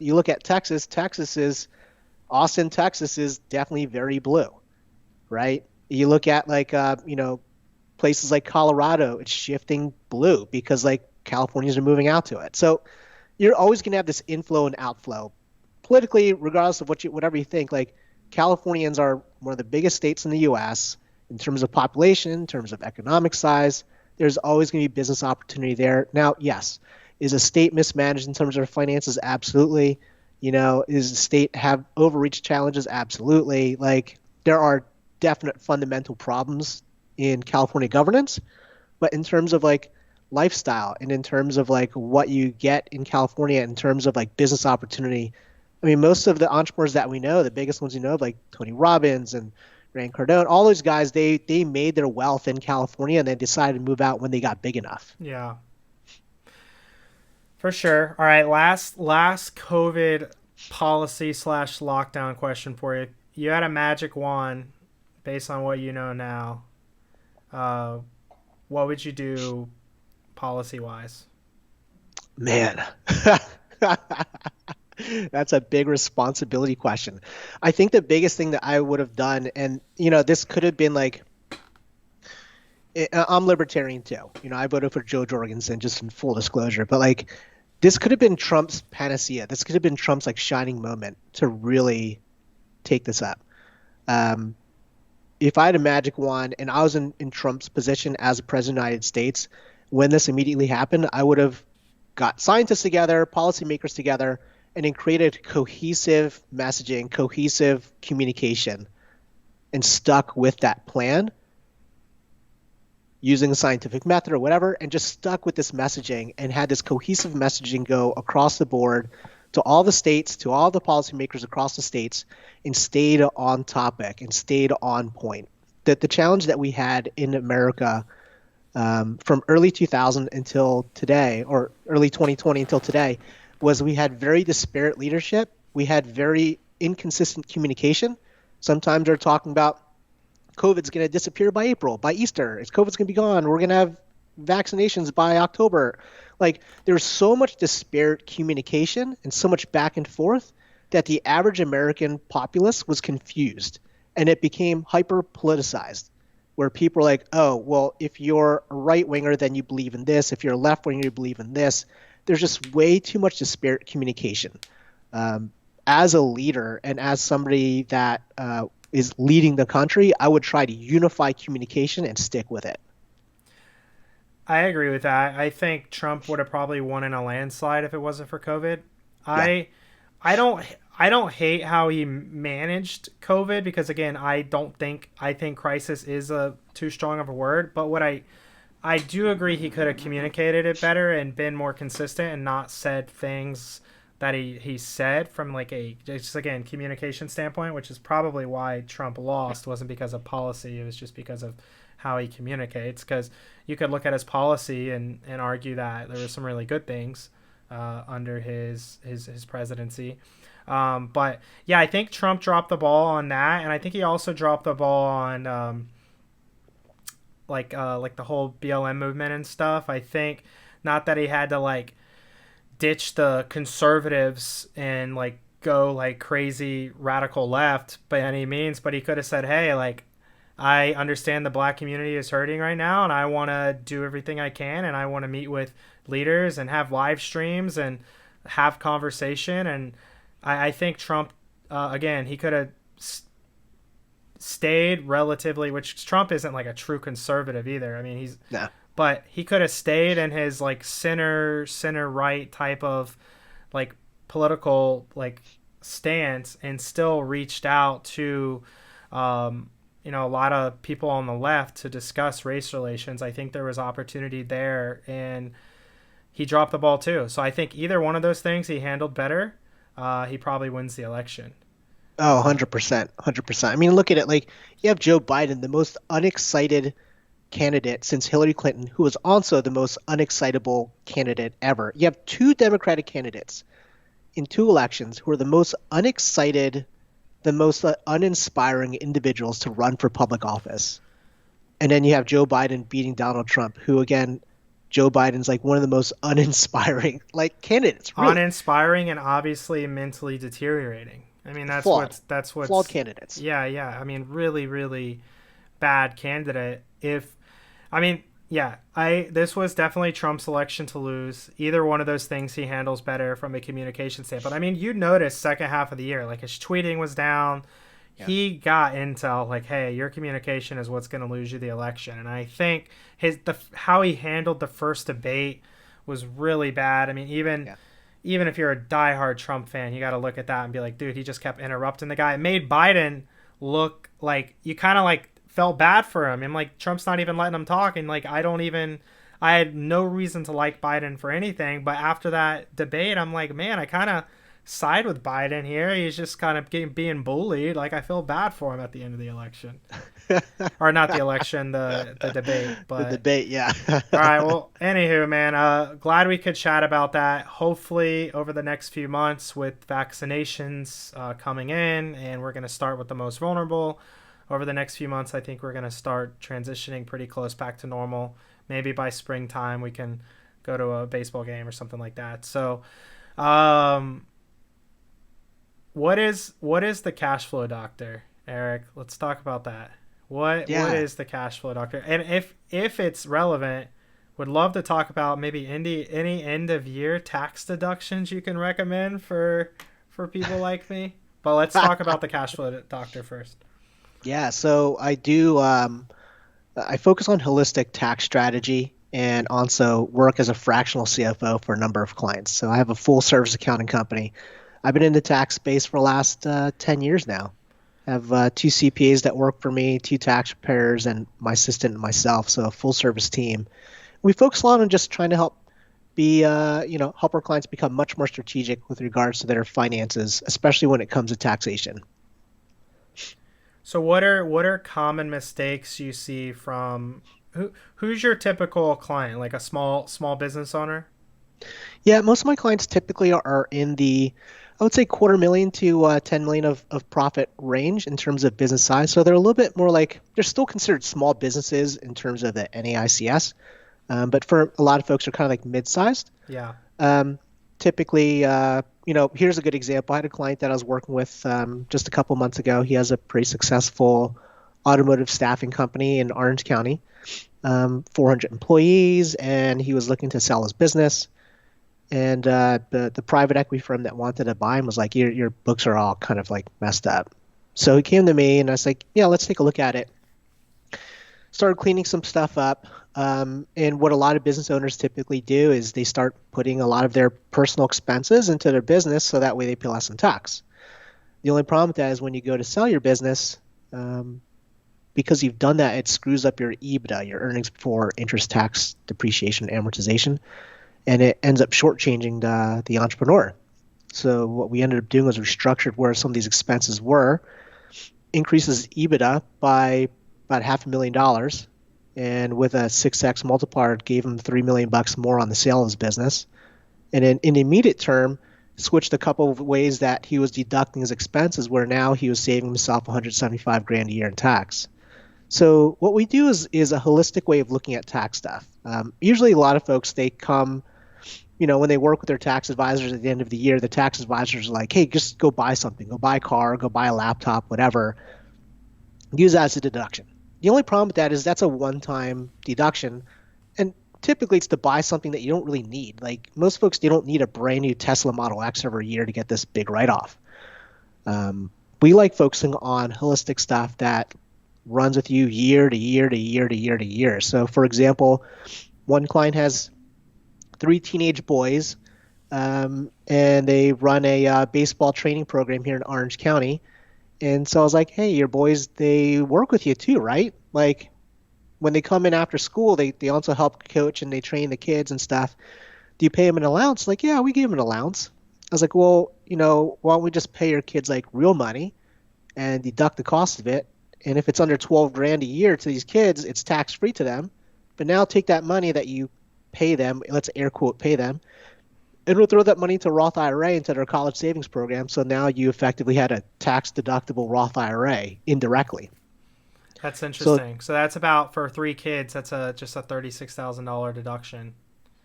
look at Texas. Austin, Texas is definitely very blue, right? You look at like, places like Colorado, it's shifting blue because like Californians are moving out to it. So you're always going to have this inflow and outflow. Politically, regardless of whatever you think, like, Californians are one of the biggest states in the U.S. in terms of population, in terms of economic size. There's always going to be business opportunity there. Now, yes, is a state mismanaged in terms of their finances? Absolutely. Is the state have overreach challenges? Absolutely. Like, there are definite fundamental problems in California governance, but in terms of like lifestyle and in terms of like what you get in California in terms of like business opportunity, I mean, most of the entrepreneurs that we know, the biggest ones like Tony Robbins and Grant Cardone, all those guys, they made their wealth in California and then decided to move out when they got big enough. Yeah, for sure. All right, last COVID policy / lockdown question for you. You had a magic wand. Based on what you know now, what would you do policy-wise? Man, that's a big responsibility question. I think the biggest thing that I would have done, and this could have been like, I'm libertarian too. I voted for Joe Jorgensen, just in full disclosure, but like, this could have been Trump's panacea. This could have been Trump's like shining moment to really take this up. If I had a magic wand and I was in Trump's position as a president of the United States, when this immediately happened, I would have got scientists together, policymakers together, and then created cohesive messaging, cohesive communication, and stuck with that plan using the scientific method or whatever, and just stuck with this messaging and had this cohesive messaging go across the board to all the states, to all the policymakers across the states, and stayed on topic and stayed on point. That the challenge that we had in America from early 2000 until today, or early 2020 until today, was we had very disparate leadership. We had very inconsistent communication. Sometimes they're talking about COVID's going to disappear by April, by Easter. COVID's going to be gone. We're going to have vaccinations by October. Like there's so much disparate communication and so much back and forth that the average American populace was confused and it became hyper politicized where people are like, oh, well, if you're a right winger, then you believe in this. If you're a left winger, you believe in this. There's just way too much disparate communication. As a leader and as somebody that is leading the country, I would try to unify communication and stick with it. I agree with that. I think Trump would have probably won in a landslide if it wasn't for COVID. Yeah. I don't I don't hate how he managed COVID because again, I think crisis is a too strong of a word, but I do agree he could have communicated it better and been more consistent and not said things that he said from like a just again communication standpoint, which is probably why Trump lost. Wasn't because of policy, it was just because of how he communicates, because you could look at his policy and argue that there were some really good things under his presidency. But yeah, I think Trump dropped the ball on that, and I think he also dropped the ball on like the whole BLM movement and stuff. I think not that he had to like ditch the conservatives and like go like crazy radical left by any means, but he could have said, hey, like I understand the black community is hurting right now and I want to do everything I can and I want to meet with leaders and have live streams and have conversation. And I think Trump again, he could have stayed relatively, which Trump isn't like a true conservative either. I mean, he's Nah. but he could have stayed in his like center right type of like political like stance and still reached out to a lot of people on the left to discuss race relations. I think there was opportunity there and he dropped the ball too. So I think either one of those things he handled better. He probably wins the election. Oh, 100%. 100%. I mean, look at it. Like, you have Joe Biden, the most unexcited candidate since Hillary Clinton, who was also the most unexcitable candidate ever. You have two Democratic candidates in two elections who are the most unexcited, the most uninspiring individuals to run for public office. And then you have Joe Biden beating Donald Trump, who, again, Joe Biden's like one of the most uninspiring like candidates. Really. Uninspiring and obviously mentally deteriorating. I mean, that's Flawed. what's Flawed candidates. Yeah. I mean, really, really bad candidate. This was definitely Trump's election to lose. Either one of those things he handles better from a communication standpoint. I mean, you noticed second half of the year, like his tweeting was down. Yeah. He got intel like, hey, your communication is what's going to lose you the election. And I think how he handled the first debate was really bad. I mean, even if you're a diehard Trump fan, you got to look at that and be like, dude, he just kept interrupting the guy. It made Biden look like you kind of like felt bad for him. And like Trump's not even letting him talk. And like I had no reason to like Biden for anything. But after that debate, I'm like, man, I kind of side with Biden here. He's just kind of being bullied. Like I feel bad for him at the end of the election. Or not the election, the debate. But the debate, yeah. All right, well, anywho, man, glad we could chat about that. Hopefully over the next few months with vaccinations coming in, and we're going to start with the most vulnerable. Over the next few months, I think we're going to start transitioning pretty close back to normal. Maybe by springtime we can go to a baseball game or something like that. So what is the cash flow doctor, Eric? Let's talk about that. What is the cash flow doctor? And if it's relevant, would love to talk about maybe any end of year tax deductions you can recommend for people like me. But let's talk about the cash flow doctor first. Yeah, so I do I focus on holistic tax strategy and also work as a fractional CFO for a number of clients. So I have a full service accounting company. I've been in the tax space for the last 10 years now. I have two CPAs that work for me, two tax preparers, and my assistant and myself, so a full service team. We focus a lot on just trying to help help our clients become much more strategic with regards to their finances, especially when it comes to taxation. So what are common mistakes you see from who's your typical client, like a small business owner? Yeah, most of my clients typically are in the, I would say, $250,000 to 10 million of profit range in terms of business size. So they're a little bit more like, they're still considered small businesses in terms of the NAICS, But for a lot of folks who are kind of like mid-sized, Yeah. um, typically, here's a good example. I had a client that I was working with just a couple months ago. He has a pretty successful automotive staffing company in Orange County, 400 employees, and he was looking to sell his business. And the private equity firm that wanted to buy him was like, your books are all kind of like messed up. So he came to me and I was like, yeah, let's take a look at it. Started cleaning some stuff up. And what a lot of business owners typically do is they start putting a lot of their personal expenses into their business so that way they pay less in tax. The only problem with that is when you go to sell your business, because you've done that, it screws up your EBITDA, your earnings before interest, tax, depreciation, amortization, and it ends up shortchanging the entrepreneur. So what we ended up doing was restructured where some of these expenses were, increases EBITDA by about $500,000, and with a 6x multiplier, gave him $3 million more on the sale of his business. And in the immediate term, switched a couple of ways that he was deducting his expenses, where now he was saving himself 175 grand a year in tax. So what we do is a holistic way of looking at tax stuff. Usually a lot of folks, they come, when they work with their tax advisors at the end of the year, the tax advisors are like, hey, just go buy something, go buy a car, go buy a laptop, whatever. Use that as a deduction. The only problem with that is that's a one-time deduction. And typically it's to buy something that you don't really need. Like most folks, they don't need a brand new Tesla Model X every year to get this big write-off. We like focusing on holistic stuff that runs with you year to year to year to year to year. So for example, one client has 3 teenage boys, and they run a baseball training program here in Orange County. And so I was like, hey, your boys, they work with you too, right? Like when they come in after school, they also help coach and they train the kids and stuff. Do you pay them an allowance? Like, yeah, we give them an allowance. I was like, well, why don't we just pay your kids like real money and deduct the cost of it? And if it's under 12 grand a year to these kids, it's tax free to them. But now take that money that you pay them, let's air quote pay them, and we'll throw that money to Roth IRA into their college savings program. So now you effectively had a tax deductible Roth IRA indirectly. That's interesting. So that's about, for 3 kids, that's just a $36,000 deduction.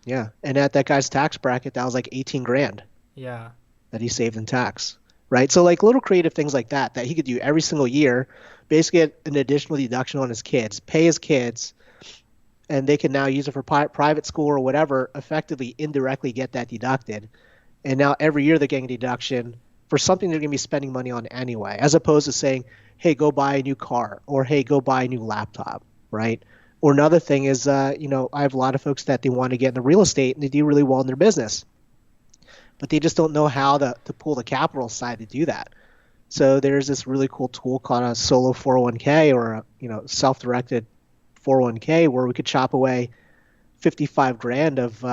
Yeah. And at that guy's tax bracket, that was like 18 grand. Yeah. That he saved in tax. Right. So like little creative things like that he could do every single year, basically get an additional deduction on his kids, pay his kids, and they can now use it for private school or whatever, effectively indirectly get that deducted. And now every year they're getting a deduction for something they're going to be spending money on anyway, as opposed to saying, hey, go buy a new car, or hey, go buy a new laptop, right? Or another thing is, I have a lot of folks that they want to get into real estate and they do really well in their business, but they just don't know how to pull the capital side to do that. So there's this really cool tool called a solo 401k or a self-directed 401k where we could chop away 55 grand of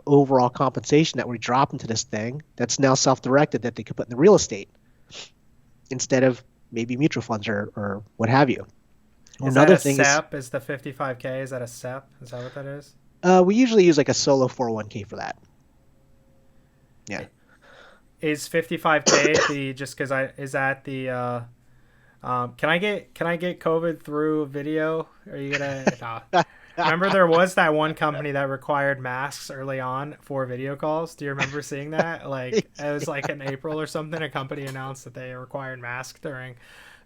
overall compensation that we drop into this thing that's now self-directed that they could put in the real estate instead of maybe mutual funds or what have you. Is that a SEP? Is the 55k, is that a SEP? Is that what that is? We usually use like a solo 401k for that. Yeah. Is 55k the just because is that the can I get COVID through video? Are you gonna remember there was that one company that required masks early on for video calls? Do you remember seeing that? Like it was like in April or something, a company announced that they required masks during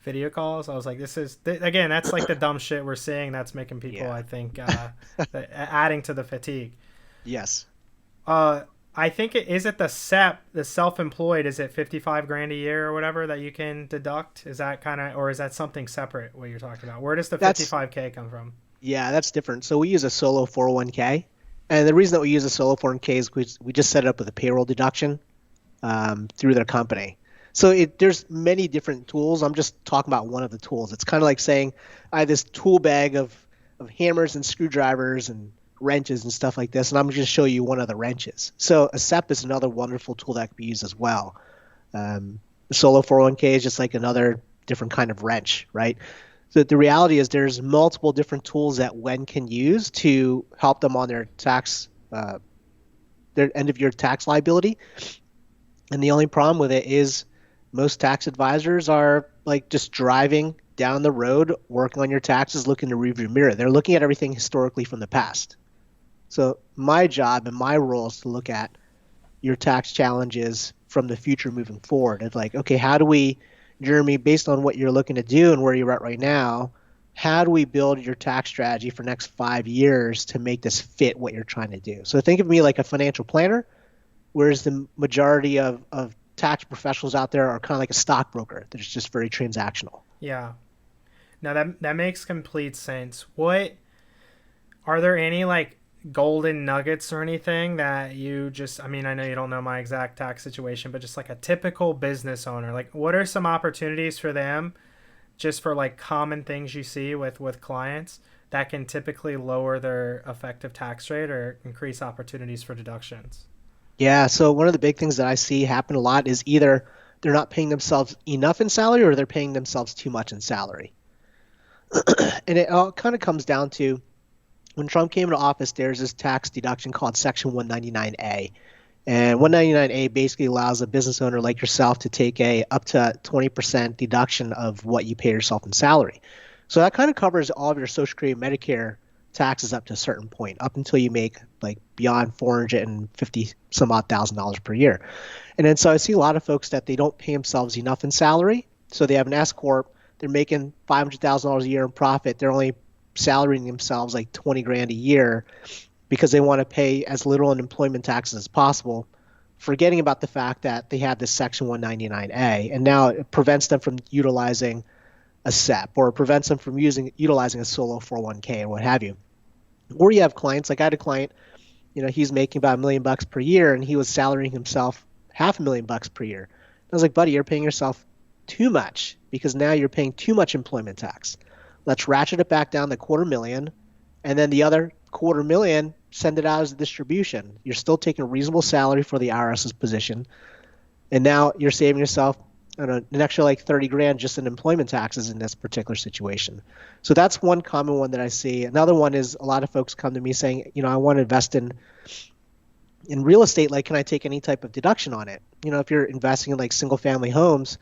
video calls. I was like, again, that's like the dumb shit we're seeing that's making people, I think, adding to the fatigue. Yes. I think is it the SEP, the self-employed, is it 55 grand a year or whatever that you can deduct? Is that kind of, or is that something separate what you're talking about? Where does the 55k come from? Yeah, that's different. So we use a solo 401k. And the reason that we use a solo 401k is we just set it up with a payroll deduction through their company. So there's many different tools. I'm just talking about one of the tools. It's kind of like saying I have this tool bag of hammers and screwdrivers and wrenches and stuff like this, and I'm going to show you one of the wrenches. So a SEP is another wonderful tool that can be used as well. Solo 401k is just like another different kind of wrench, right? So the reality is there's multiple different tools that one can use to help them on their tax, their end of year tax liability. And the only problem with it is most tax advisors are like just driving down the road, working on your taxes, looking to rearview mirror. They're looking at everything historically from the past. So my job and my role is to look at your tax challenges from the future moving forward. It's like, okay, how do we, Jeremy, based on what you're looking to do and where you're at right now, how do we build your tax strategy for next 5 years to make this fit what you're trying to do? So think of me like a financial planner, whereas the majority of tax professionals out there are kind of like a stockbroker. They're just very transactional. Yeah. Now that makes complete sense. What are there any like golden nuggets or anything that you just, I mean, I know you don't know my exact tax situation, but just like a typical business owner, like what are some opportunities for them just for like common things you see with clients that can typically lower their effective tax rate or increase opportunities for deductions? Yeah, so one of the big things that I see happen a lot is either they're not paying themselves enough in salary or they're paying themselves too much in salary. And it all kind of comes down to when Trump came into office, there's this tax deduction called Section 199A. And 199A basically allows a business owner like yourself to take a up to 20% deduction of what you pay yourself in salary. So that kind of covers all of your Social Security, Medicare taxes up to a certain point, up until you make like beyond 450 some odd $1,000 per year. And then so I see a lot of folks that they don't pay themselves enough in salary. So they have an S corp, they're making $500,000 a year in profit. They're only salarying themselves like 20 grand a year because they want to pay as little in employment taxes as possible, forgetting about the fact that they have this Section 199A, and now it prevents them from utilizing a SEP or prevents them from utilizing a solo 401k or what have you. Or you have clients, like I had a client, he's making about $1 million per year and he was salarying himself $500,000 per year. I was like, buddy, you're paying yourself too much because now you're paying too much employment tax. Let's ratchet it back down to $250,000, and then the other $250,000, send it out as a distribution. You're still taking a reasonable salary for the IRS's position, and now you're saving yourself, I don't know, an extra like 30 grand just in employment taxes in this particular situation. So that's one common one that I see. Another one is a lot of folks come to me saying, I want to invest in real estate. Like, can I take any type of deduction on it? If you're investing in like single family homes,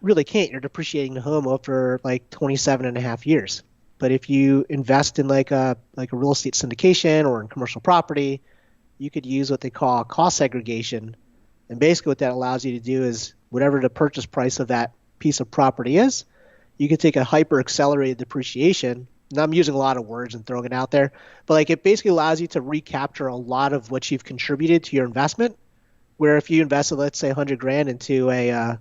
really can't. You're depreciating the home over like 27 and a half years. But if you invest in like a real estate syndication or in commercial property, you could use what they call cost segregation. And basically what that allows you to do is whatever the purchase price of that piece of property is, you can take a hyper accelerated depreciation. And I'm using a lot of words and throwing it out there, but like it basically allows you to recapture a lot of what you've contributed to your investment. Where if you invested, let's say 100 grand into a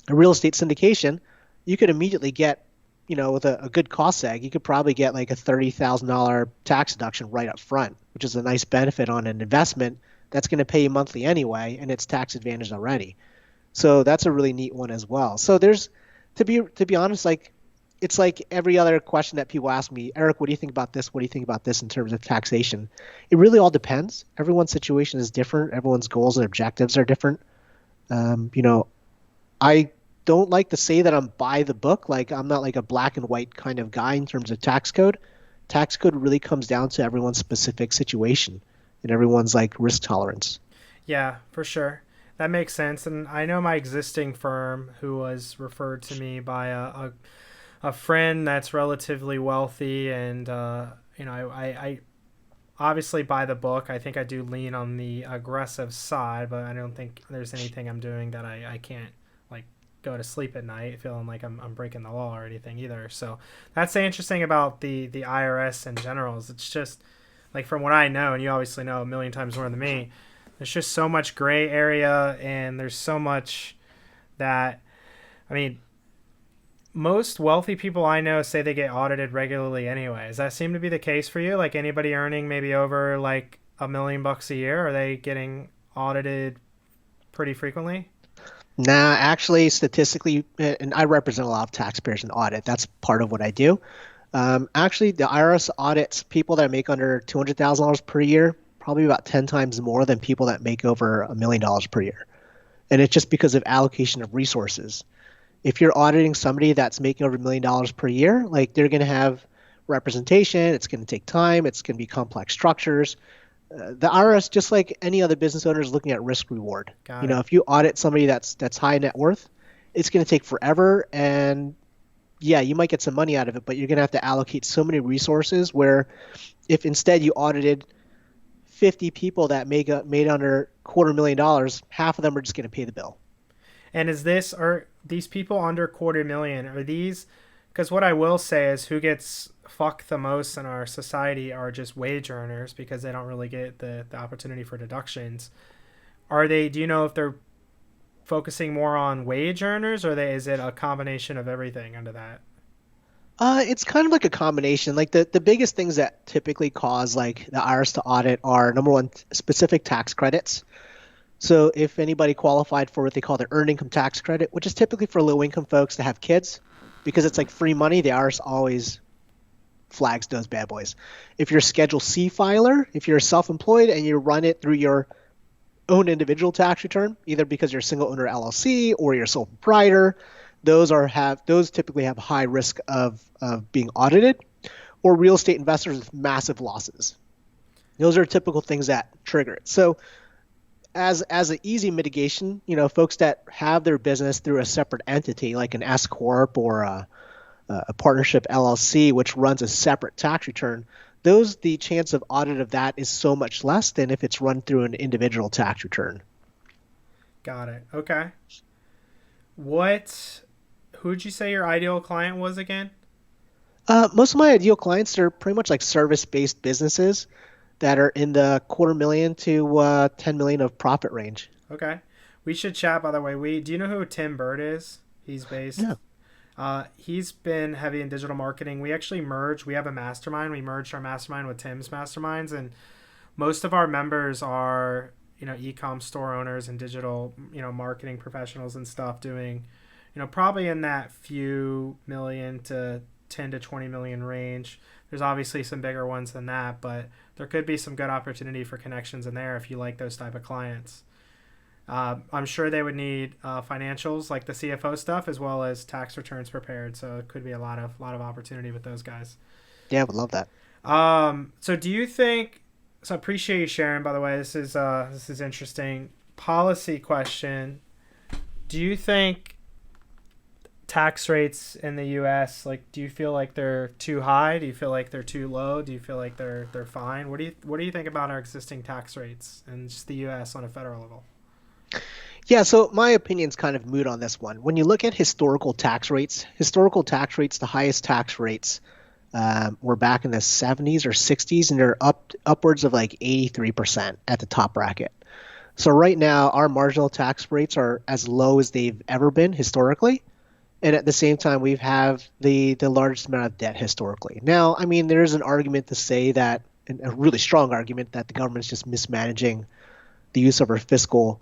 real estate syndication, you could immediately get, with a good cost seg, you could probably get like a $30,000 tax deduction right up front, which is a nice benefit on an investment that's going to pay you monthly anyway, and it's tax advantaged already. So that's a really neat one as well. So there's, to be honest, like it's like every other question that people ask me, Eric, what do you think about this? What do you think about this in terms of taxation? It really all depends. Everyone's situation is different. Everyone's goals and objectives are different. I don't like to say that I'm by the book. Like I'm not like a black and white kind of guy in terms of tax code. Tax code really comes down to everyone's specific situation and everyone's like risk tolerance. Yeah, for sure. That makes sense. And I know my existing firm, who was referred to me by a friend that's relatively wealthy, and I obviously by the book. I think I do lean on the aggressive side, but I don't think there's anything I'm doing that I can't like go to sleep at night feeling like I'm breaking the law or anything either. So that's the interesting about the IRS in general. Is it's just like from what I know, and you obviously know a million times more than me, there's just so much gray area, and there's so much that, I mean, most wealthy people I know say they get audited regularly anyway. Does that seem to be the case for you? Like anybody earning maybe over like $1 million a year, are they getting audited pretty frequently? Nah, actually, statistically, and I represent a lot of taxpayers in audit. That's part of what I do. Actually, the IRS audits people that make under $200,000 per year, probably about 10 times more than people that make over $1 million per year. And it's just because of allocation of resources. If you're auditing somebody that's making over $1 million per year, like they're going to have representation, it's going to take time, it's going to be complex structures. The IRS, just like any other business owner, is looking at risk reward. Got it. If you audit somebody that's high net worth, it's going to take forever, and yeah, you might get some money out of it, but you're going to have to allocate so many resources where if instead you audited 50 people that made under $250,000, half of them are just going to pay the bill. And are these people under 250,000? Are these, because what I will say is who gets fucked the most in our society are just wage earners because they don't really get the opportunity for deductions. Do you know if they're focusing more on wage earners, or is it a combination of everything under that? It's kind of like a combination. Like the biggest things that typically cause like the IRS to audit are number one, specific tax credits. So if anybody qualified for what they call their earned income tax credit, which is typically for low income folks that have kids, because it's like free money, the IRS always flags those bad boys. If you're a Schedule C filer, if you're self-employed and you run it through your own individual tax return, either because you're a single owner LLC or you're a sole proprietor, those typically have high risk of being audited, or real estate investors with massive losses. Those are typical things that trigger it. So as an easy mitigation, folks that have their business through a separate entity like an S corp or a partnership LLC, which runs a separate tax return, the chance of audit of that is so much less than if it's run through an individual tax return. Got it. Okay. Who'd you say your ideal client was again? Most of my ideal clients are pretty much like service-based businesses that are in the 250,000 to 10 million of profit range. Okay. We should chat, by the way. Do you know who Tim Bird is? He's based. Yeah. He's been heavy in digital marketing. We actually merged. We have a mastermind. We merged our mastermind with Tim's masterminds, and most of our members are e-com store owners and digital marketing professionals and stuff doing probably in that few million to 10 to 20 million range. There's obviously some bigger ones than that, but there could be some good opportunity for connections in there if you like those type of clients. I'm sure they would need financials like the CFO stuff as well as tax returns prepared. So it could be a lot of opportunity with those guys. Yeah, I would love that. So do you think? So I appreciate you sharing. By the way, this is interesting. Policy question: do you think tax rates in the U.S. do you feel like they're too high? Do you feel like they're too low? Do you feel like they're fine? What do you think about our existing tax rates and just the U.S. on a federal level? Yeah, so my opinion's kind of moot on this one. When you look at historical tax rates, the highest tax rates were back in the 70s or 60s, and they're upwards of like 83% at the top bracket. So right now, our marginal tax rates are as low as they've ever been historically. And at the same time, we have the largest amount of debt historically. Now, I mean, there is an argument to say that, a really strong argument, that the government's just mismanaging the use of our fiscal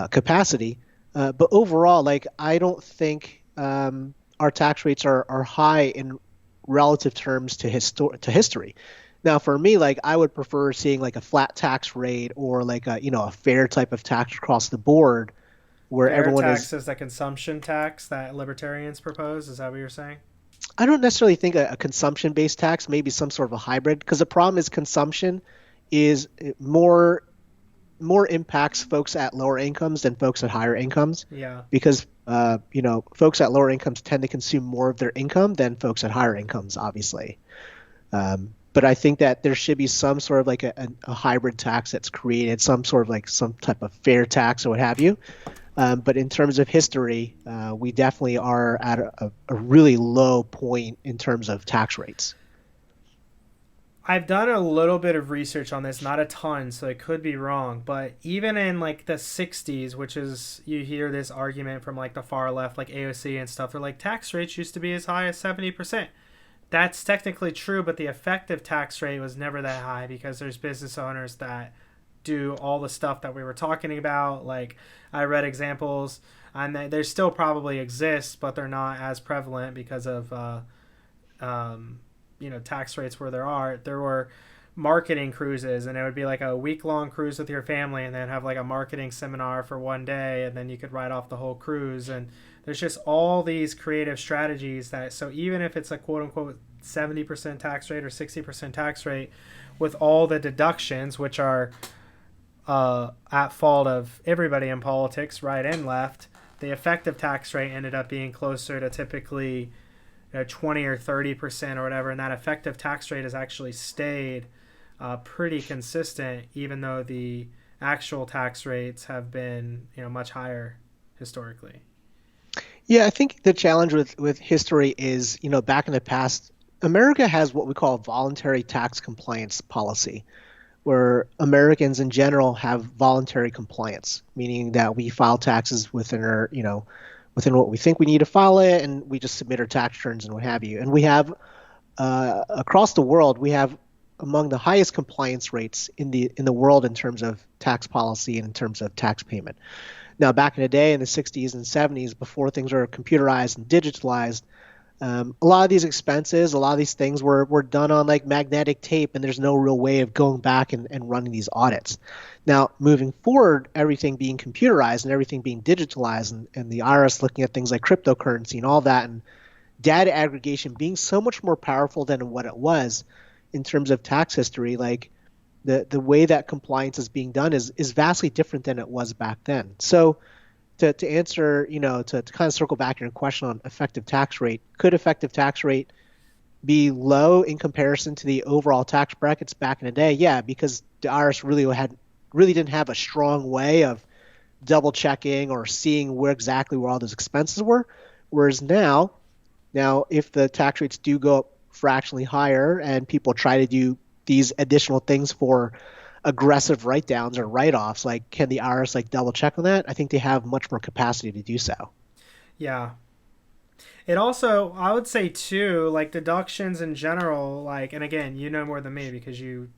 capacity. But overall, I don't think our tax rates are high in relative terms to history. Now, for me, I would prefer seeing a flat tax rate or a fair type of tax across the board where fair everyone tax is the consumption tax that libertarians propose. Is that what you're saying? I don't necessarily think a consumption-based tax, maybe some sort of a hybrid, because the problem is consumption is more impacts folks at lower incomes than folks at higher incomes. Yeah. Because folks at lower incomes tend to consume more of their income than folks at higher incomes, obviously. But I think that there should be some sort of a hybrid tax that's created, some sort of some type of fair tax or what have you. But in terms of history, we definitely are at a really low point in terms of tax rates. I've done a little bit of research on this, not a ton, so it could be wrong. But even in the 60s, which is, you hear this argument from the far left, like AOC and stuff, they're tax rates used to be as high as 70%. That's technically true, but the effective tax rate was never that high because there's business owners that do all the stuff that we were talking about. I read examples, and they still probably exist, but they're not as prevalent because of tax rates where there were marketing cruises, and it would be a week-long cruise with your family, and then have a marketing seminar for one day, and then you could write off the whole cruise. And there's just all these creative strategies so even if it's a quote-unquote 70% tax rate or 60% tax rate, with all the deductions, which are at fault of everybody in politics, right and left, the effective tax rate ended up being closer to typically 20 or 30% or whatever, and that effective tax rate has actually stayed pretty consistent, even though the actual tax rates have been much higher historically. Yeah, I think the challenge with history is, back in the past, America has what we call voluntary tax compliance policy, where Americans in general have voluntary compliance, meaning that we file taxes within our, within what we think we need to file it, and we just submit our tax returns and what have you. And we have across the world, we have among the highest compliance rates in the world in terms of tax policy and in terms of tax payment. Now, back in the day, in the 60s and 70s, before things were computerized and digitalized, a lot of these expenses, a lot of these things were done on like magnetic tape, and there's no real way of going back and running these audits. Now, moving forward, everything being computerized and everything being digitalized, and the IRS looking at things like cryptocurrency and all that, and data aggregation being so much more powerful than what it was in terms of tax history, like the way that compliance is being done is vastly different than it was back then. So to answer, to kind of circle back your question on effective tax rate, could effective tax rate be low in comparison to the overall tax brackets back in the day? Yeah, because the IRS really didn't have a strong way of double checking or seeing where all those expenses were. Whereas now if the tax rates do go up fractionally higher and people try to do these additional things for aggressive write-downs or write-offs, like can the IRS like double check on that? I think they have much more capacity to do so. Yeah. It also, I would say too, like deductions in general, like, and again, you know more than me because you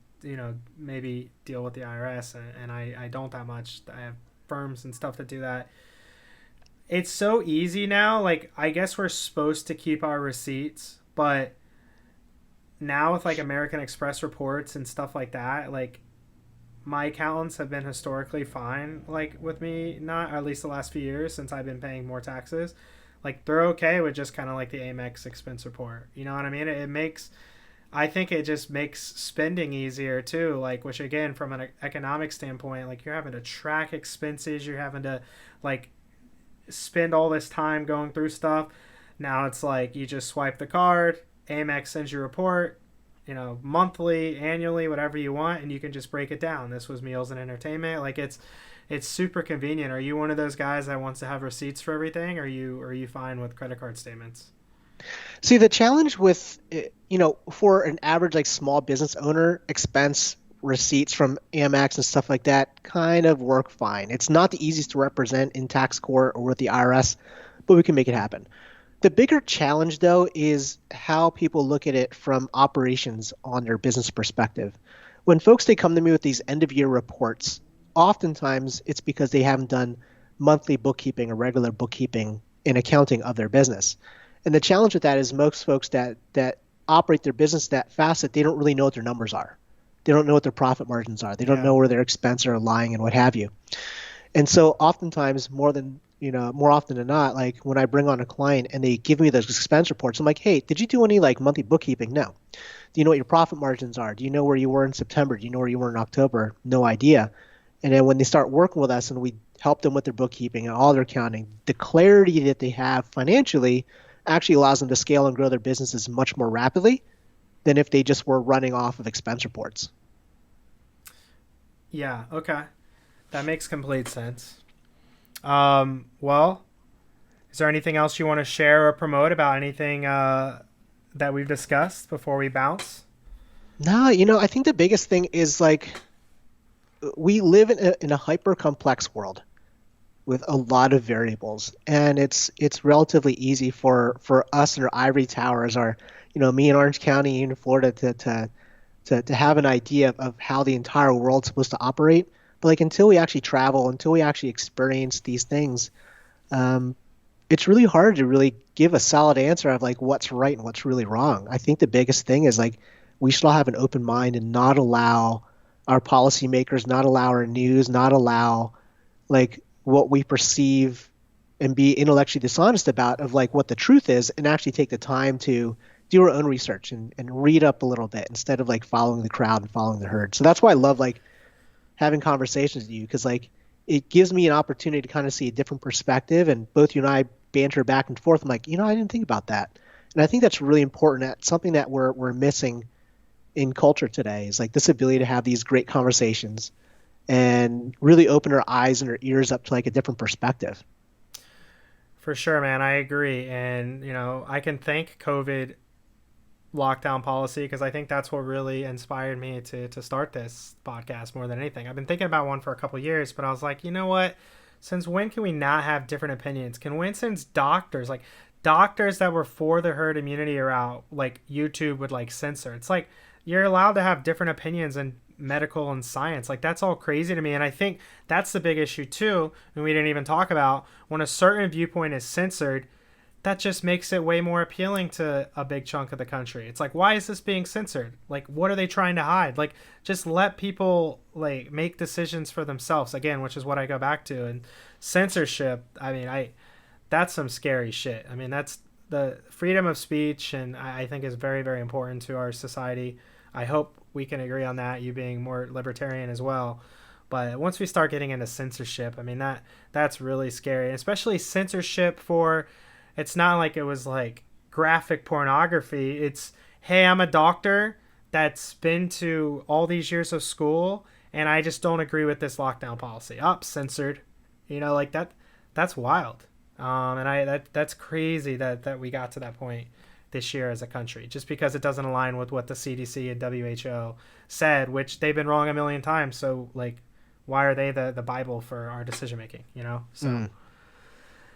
maybe deal with the IRS, and I don't that much. I have firms and stuff that do that. It's so easy now. Like, I guess we're supposed to keep our receipts, but now with like American Express reports and stuff like that, like my accountants have been historically fine, like with me, not at least the last few years since I've been paying more taxes. Like they're okay with just kind of like the Amex expense report. You know what I mean? I think it just makes spending easier too. Like, which again, from an economic standpoint, like you're having to track expenses, you're having to like spend all this time going through stuff. Now it's like you just swipe the card, Amex sends you a report, monthly, annually, whatever you want, and you can just break it down. This was meals and entertainment. Like it's super convenient. Are you one of those guys that wants to have receipts for everything? Or are you fine with credit card statements? See, the challenge with, for an average like small business owner, expense receipts from Amex and stuff like that kind of work fine. It's not the easiest to represent in tax court or with the IRS, but we can make it happen. The bigger challenge, though, is how people look at it from operations on their business perspective. When folks, they come to me with these end-of-year reports, oftentimes it's because they haven't done monthly bookkeeping or regular bookkeeping and accounting of their business. And the challenge with that is most folks that operate their business that fast that they don't really know what their numbers are. They don't know what their profit margins are. They don't know where their expenses are lying and what have you. And so oftentimes, more often than not, like when I bring on a client and they give me those expense reports, I'm like, hey, did you do any like monthly bookkeeping? No. Do you know what your profit margins are? Do you know where you were in September? Do you know where you were in October? No idea. And then when they start working with us and we help them with their bookkeeping and all their accounting, the clarity that they have financially actually allows them to scale and grow their businesses much more rapidly than if they just were running off of expense reports. Yeah, okay. That makes complete sense. Well, is there anything else you want to share or promote about anything that we've discussed before we bounce? No, I think the biggest thing is like we live in a hyper complex world with a lot of variables, and it's relatively easy for us in our ivory towers, or me in Orange County in Florida to have an idea of how the entire world's supposed to operate. But like until we actually travel, until we actually experience these things, it's really hard to really give a solid answer of like what's right and what's really wrong. I think the biggest thing is like we should all have an open mind and not allow our policymakers, not allow our news, not allow like what we perceive and be intellectually dishonest about of like what the truth is, and actually take the time to do our own research and read up a little bit instead of like following the crowd and following the herd. So that's why I love like having conversations with you, because like it gives me an opportunity to kind of see a different perspective, and both you and I banter back and forth. I'm like, I didn't think about that. And I think that's really important. That's something that we're missing in culture today, is like this ability to have these great conversations and really open our eyes and our ears up to like a different perspective. For sure, man. I agree. And, I can thank COVID lockdown policy because I think that's what really inspired me to start this podcast more than anything. I've been thinking about one for a couple of years, but I was like, you know what? Since when can we not have different opinions? Since doctors that were for the herd immunity are out, like YouTube would like censor. It's like you're allowed to have different opinions in medical and science. Like that's all crazy to me. And I think that's the big issue too. And we didn't even talk about when a certain viewpoint is censored, that just makes it way more appealing to a big chunk of the country. It's like, why is this being censored? Like, what are they trying to hide? Like, just let people like make decisions for themselves again, which is what I go back to. And censorship, I mean, that's some scary shit. I mean, that's the freedom of speech, and I think is very, very important to our society. I hope we can agree on that, you being more libertarian as well. But once we start getting into censorship, I mean, that's really scary, and especially censorship for, it's not like it was like graphic pornography. It's, hey, I'm a doctor that's been to all these years of school, and I just don't agree with this lockdown policy. Censored. Like that's wild. And that's crazy that we got to that point this year as a country, just because it doesn't align with what the CDC and WHO said, which they've been wrong a million times. So like, why are they the Bible for our decision making? So.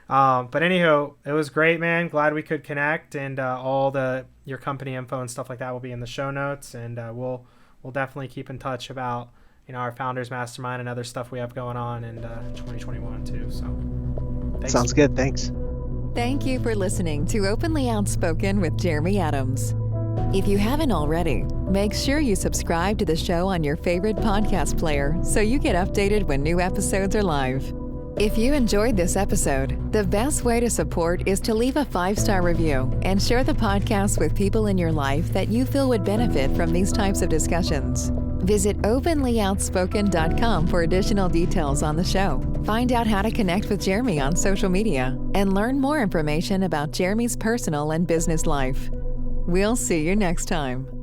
But anyhow, it was great, man. Glad we could connect, and all your company info and stuff like that will be in the show notes, and we'll definitely keep in touch about our founders mastermind and other stuff we have going on in 2021 too. So thanks. Sounds good. Thanks. Thank you for listening to Openly Outspoken with Jeremy Adams. If you haven't already, make sure you subscribe to the show on your favorite podcast player so you get updated when new episodes are live. If you enjoyed this episode, the best way to support is to leave a 5-star review and share the podcast with people in your life that you feel would benefit from these types of discussions. Visit openlyoutspoken.com for additional details on the show. Find out how to connect with Jeremy on social media and learn more information about Jeremy's personal and business life. We'll see you next time.